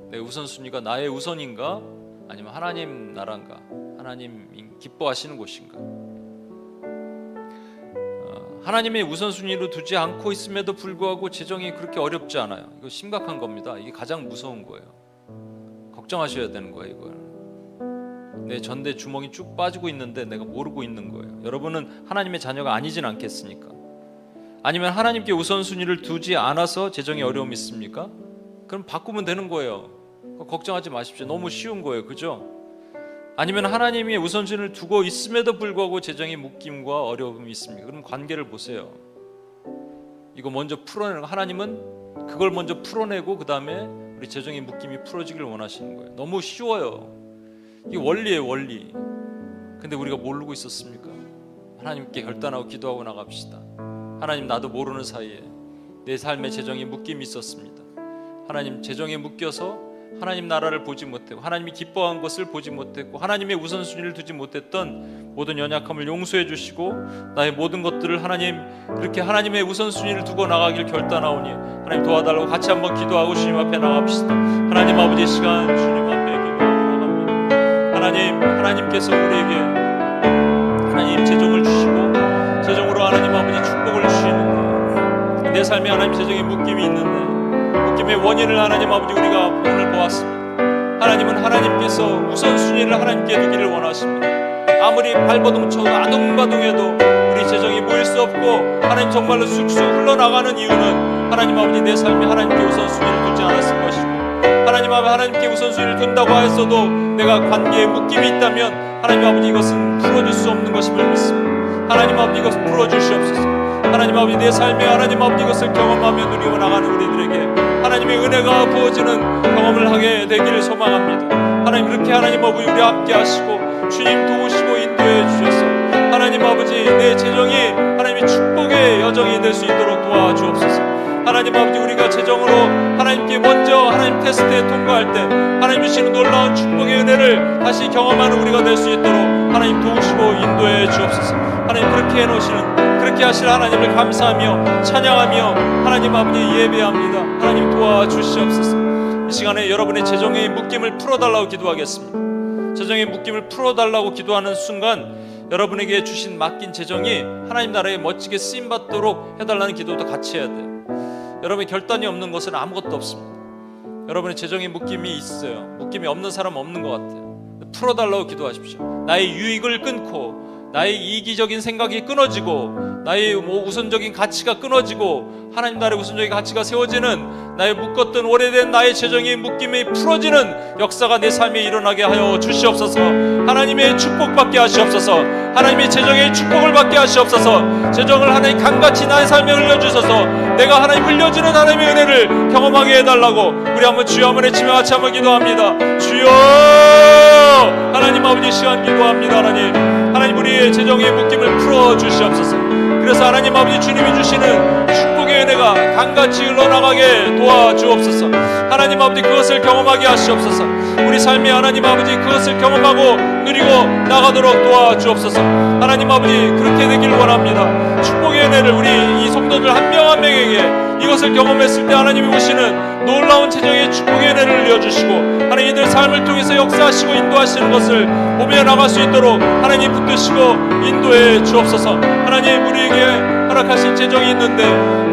내 우선순위가 나의 우선인가? 아니면 하나님 나라인가? 하나님 기뻐하시는 곳인가? 하나님의 우선순위로 두지 않고 있음에도 불구하고 재정이 그렇게 어렵지 않아요. 이거 심각한 겁니다. 이게 가장 무서운 거예요. 걱정하셔야 되는 거예요. 이걸. 내 전대 주머니 쭉 빠지고 있는데 내가 모르고 있는 거예요. 여러분은 하나님의 자녀가 아니진 않겠습니까? 아니면 하나님께 우선순위를 두지 않아서 재정이 어려움이 있습니까? 그럼 바꾸면 되는 거예요. 걱정하지 마십시오. 너무 쉬운 거예요. 그죠? 아니면 하나님이 우선순위를 두고 있음에도 불구하고 재정의 묶임과 어려움이 있습니까? 그럼 관계를 보세요. 이거 먼저 풀어내는 거. 하나님은 그걸 먼저 풀어내고 그 다음에 우리 재정의 묶임이 풀어지길 원하시는 거예요. 너무 쉬워요. 이게 원리예요, 원리. 근데 우리가 모르고 있었습니까? 하나님께 결단하고 기도하고 나갑시다. 하나님, 나도 모르는 사이에 내 삶의 재정에 묶임이 있었습니다. 하나님, 재정에 묶여서 하나님 나라를 보지 못했고 하나님이 기뻐한 것을 보지 못했고 하나님의 우선순위를 두지 못했던 모든 연약함을 용서해 주시고 나의 모든 것들을 하나님 그렇게 하나님의 우선순위를 두고 나가길 결단하오니 하나님 도와달라고 같이 한번 기도하고 주님 앞에 나갑시다. 하나님 아버지, 시간 주님 앞에 기도하고 나갑니다. 하나님께서 우리에게 하나님 재정을 주시고 재정으로 하나님 아버지 축복을 주시는데 내 삶에 하나님 재정의 묶임이 있는데 묶임의 원인을 하나님 아버지 우리가 오늘 보았습니다. 하나님은 하나님께서 우선순위를 하나님께 두기를 원하십니다. 아무리 발버둥 쳐도 아둥바둥해도 우리 재정이 모일 수 없고 하나님 정말로 쑥쑥 흘러나가는 이유는 하나님 아버지 내 삶에 하나님께 우선순위를 두지 않았을 것이고 하나님 아버지 하나님께 우선순위를 둔다고 하였어도 내가 관계에 묶임이 있다면 하나님 아버지 이것은 풀어줄 수 없는 것임을 믿습니다. 하나님 아버지 이것을 풀어주시옵소서. 하나님 아버지 내 삶에 하나님 아버지 이것을 경험하며 누리고 나가는 우리들에게 하나님의 은혜가 부어지는 경험을 하게 되기를 소망합니다. 하나님 그렇게 하나님 아버지 우리 함께 하시고 주님 도우시고 인도해 주셔서 하나님 아버지 내 재정이 하나님의 축복의 여정이 될 수 있도록 도와주옵소서. 하나님 아버지 우리가 재정으로 하나님께 먼저 하나님 테스트에 통과할 때 하나님 주시는 놀라운 축복의 은혜를 다시 경험하는 우리가 될 수 있도록 하나님 도우시고 인도해 주옵소서. 하나님 그렇게 해놓으시는 그렇게 하실 하나님을 감사하며 찬양하며 하나님 아버지 예배합니다. 하나님 도와주시옵소서. 이 시간에 여러분의 재정의 묶임을 풀어달라고 기도하겠습니다. 재정의 묶임을 풀어달라고 기도하는 순간 여러분에게 주신 맡긴 재정이 하나님 나라에 멋지게 쓰임받도록 해달라는 기도도 같이 해야 돼요. 여러분의 결단이 없는 것은 아무것도 없습니다. 여러분의 재정의 묶임이 있어요. 묶임이 없는 사람은 없는 것 같아요. 풀어달라고 기도하십시오. 나의 유익을 끊고 나의 이기적인 생각이 끊어지고 나의 우선적인 가치가 끊어지고 하나님 나라의 우선적인 가치가 세워지는 나의 묶었던 오래된 나의 재정의 묶임이 풀어지는 역사가 내 삶에 일어나게 하여 주시옵소서. 하나님의 축복받게 하시옵소서. 하나님의 재정의 축복을 받게 하시옵소서. 재정을 하나님 강같이 나의 삶에 흘려주셔서 내가 하나님 흘려주는 하나님의 은혜를 경험하게 해달라고 우리 한번 주여 한번 외치며 같이 한번 기도합니다. 주여 하나님 아버지 시간 기도합니다. 하나님 우리의 재정의 묶임을 풀어주시옵소서. 그래서 하나님 아버지 주님이 주시는 축복의 은혜가 강같이 흘러나가게 도와주옵소서. 하나님 아버지 그것을 경험하게 하시옵소서. 우리 삶의 하나님 아버지 그것을 경험하고 누리고 나가도록 도와주옵소서. 하나님 아버지 그렇게 되길 원합니다. 축복의 은혜를 우리 이 성도들 한 명 한 명에게 이것을 경험했을 때 하나님이 오시는 놀라운 체정의 축복의 은혜를 내어주시고 하나님 이들 삶을 통해서 역사하시고 인도하시는 것을 보며 나갈 수 있도록 하나님 붙드시고 인도해 주옵소서. 하나님 우리에게 허락하신 재정이 있는데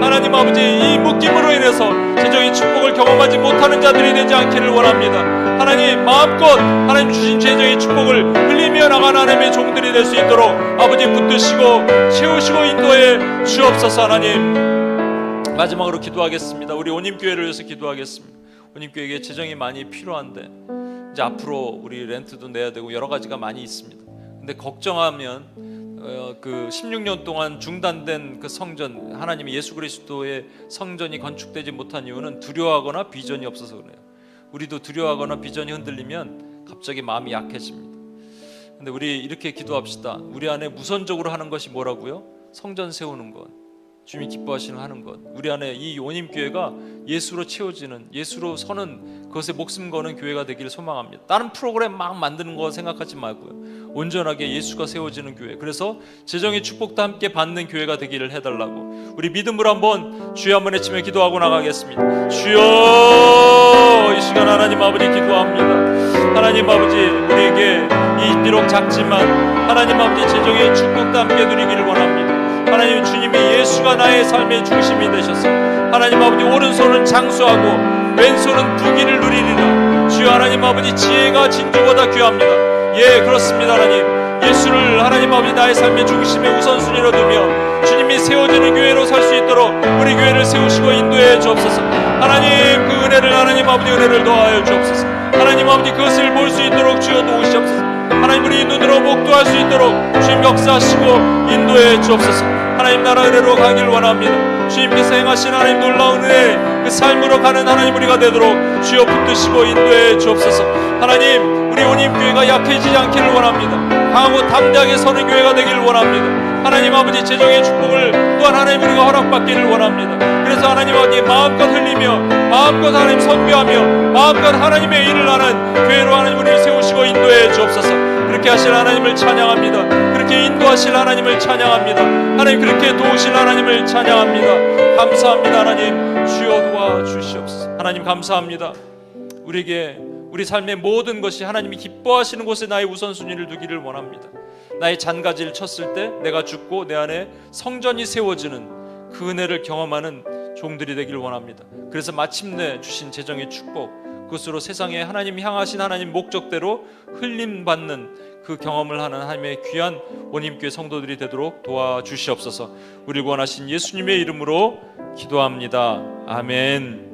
하나님 아버지 이 묶임으로 인해서 재정의 축복을 경험하지 못하는 자들이 되지 않기를 원합니다. 하나님 마음껏 하나님 주신 재정의 축복을 흘리며 나가는 하나님의 종들이 될 수 있도록 아버지 붙드시고 채우시고 인도해 주옵소서. 하나님 마지막으로 기도하겠습니다. 우리 온임교회를 위해서 기도하겠습니다. 온임교회에게 재정이 많이 필요한데 이제 앞으로 우리 렌트도 내야 되고 여러 가지가 많이 있습니다. 근데 걱정하면 그 16년 동안 중단된 그 성전, 하나님의 예수 그리스도의 성전이 건축되지 못한 이유는 두려워하거나 비전이 없어서 그래요. 우리도 두려워하거나 비전이 흔들리면 갑자기 마음이 약해집니다. 근데 우리 이렇게 기도합시다. 우리 안에 무선적으로 하는 것이 뭐라고요? 성전 세우는 것, 주님이 기뻐하시는 하는 것. 우리 안에 이 온임교회가 예수로 채워지는, 예수로 서는 그것에 목숨 거는 교회가 되기를 소망합니다. 다른 프로그램 막 만드는 거 생각하지 말고요. 온전하게 예수가 세워지는 교회, 그래서 재정의 축복도 함께 받는 교회가 되기를 해달라고 우리 믿음으로 한번 주여 한번 외치며 기도하고 나가겠습니다. 주여, 이 시간 하나님 아버지 기도합니다. 하나님 아버지 우리에게 이 비록 작지만 하나님 아버지 재정의 축복도 함께 누리기를 원합니다. 하나님 주님이 예수가 나의 삶의 중심이 되셔서 하나님 아버지 오른손은 장수하고 왼손은 부귀를 누리리라. 주여 하나님 아버지 지혜가 진주보다 귀합니다. 예 그렇습니다. 하나님 예수를 하나님 아버지 나의 삶의 중심에 우선순위로 두며 주님이 세워지는 교회로 살 수 있도록 우리 교회를 세우시고 인도해 주옵소서. 하나님 그 은혜를 하나님 아버지 은혜를 더하여 주옵소서. 하나님 아버지 그것을 볼 수 있도록 주여 도우시옵소서. 하나님 우리 눈으로 목도할 수 있도록 주님 역사하시고 인도해 주옵소서. 하나님 나라 은혜로 가길 원합니다. 주님께서 행하신 하나님 놀라운 은혜 그 삶으로 가는 하나님 우리가 되도록 주여 붙드시고 인도해 주옵소서. 하나님 우리 온임교회가 약해지지 않기를 원합니다. 강하고 담대하게 서는 교회가 되기를 원합니다. 하나님 아버지 재정의 축복을 또한 하나님 우리가 허락받기를 원합니다. 그래서 하나님 아버지 마음껏 흘리며 마음껏 하나님 선교하며 마음껏 하나님의 일을 하는 교회로 하나님 우리를 세우시고 인도해 주옵소서. 그렇게 하실 하나님을 찬양합니다. 그렇게 인도하실 하나님을 찬양합니다. 하나님 그렇게 도우실 하나님을 찬양합니다. 감사합니다. 하나님 주여 도와주시옵소서. 하나님 감사합니다. 우리에게 우리 삶의 모든 것이 하나님이 기뻐하시는 곳에 나의 우선순위를 두기를 원합니다. 나의 잔가지를 쳤을 때 내가 죽고 내 안에 성전이 세워지는 그 은혜를 경험하는 종들이 되기를 원합니다. 그래서 마침내 주신 재정의 축복 그것으로 세상에 하나님 향하신 하나님 목적대로 흘림받는 그 경험을 하는 하나님의 귀한 온임교회 성도들이 되도록 도와주시옵소서. 우리를 구원하신 예수님의 이름으로 기도합니다. 아멘.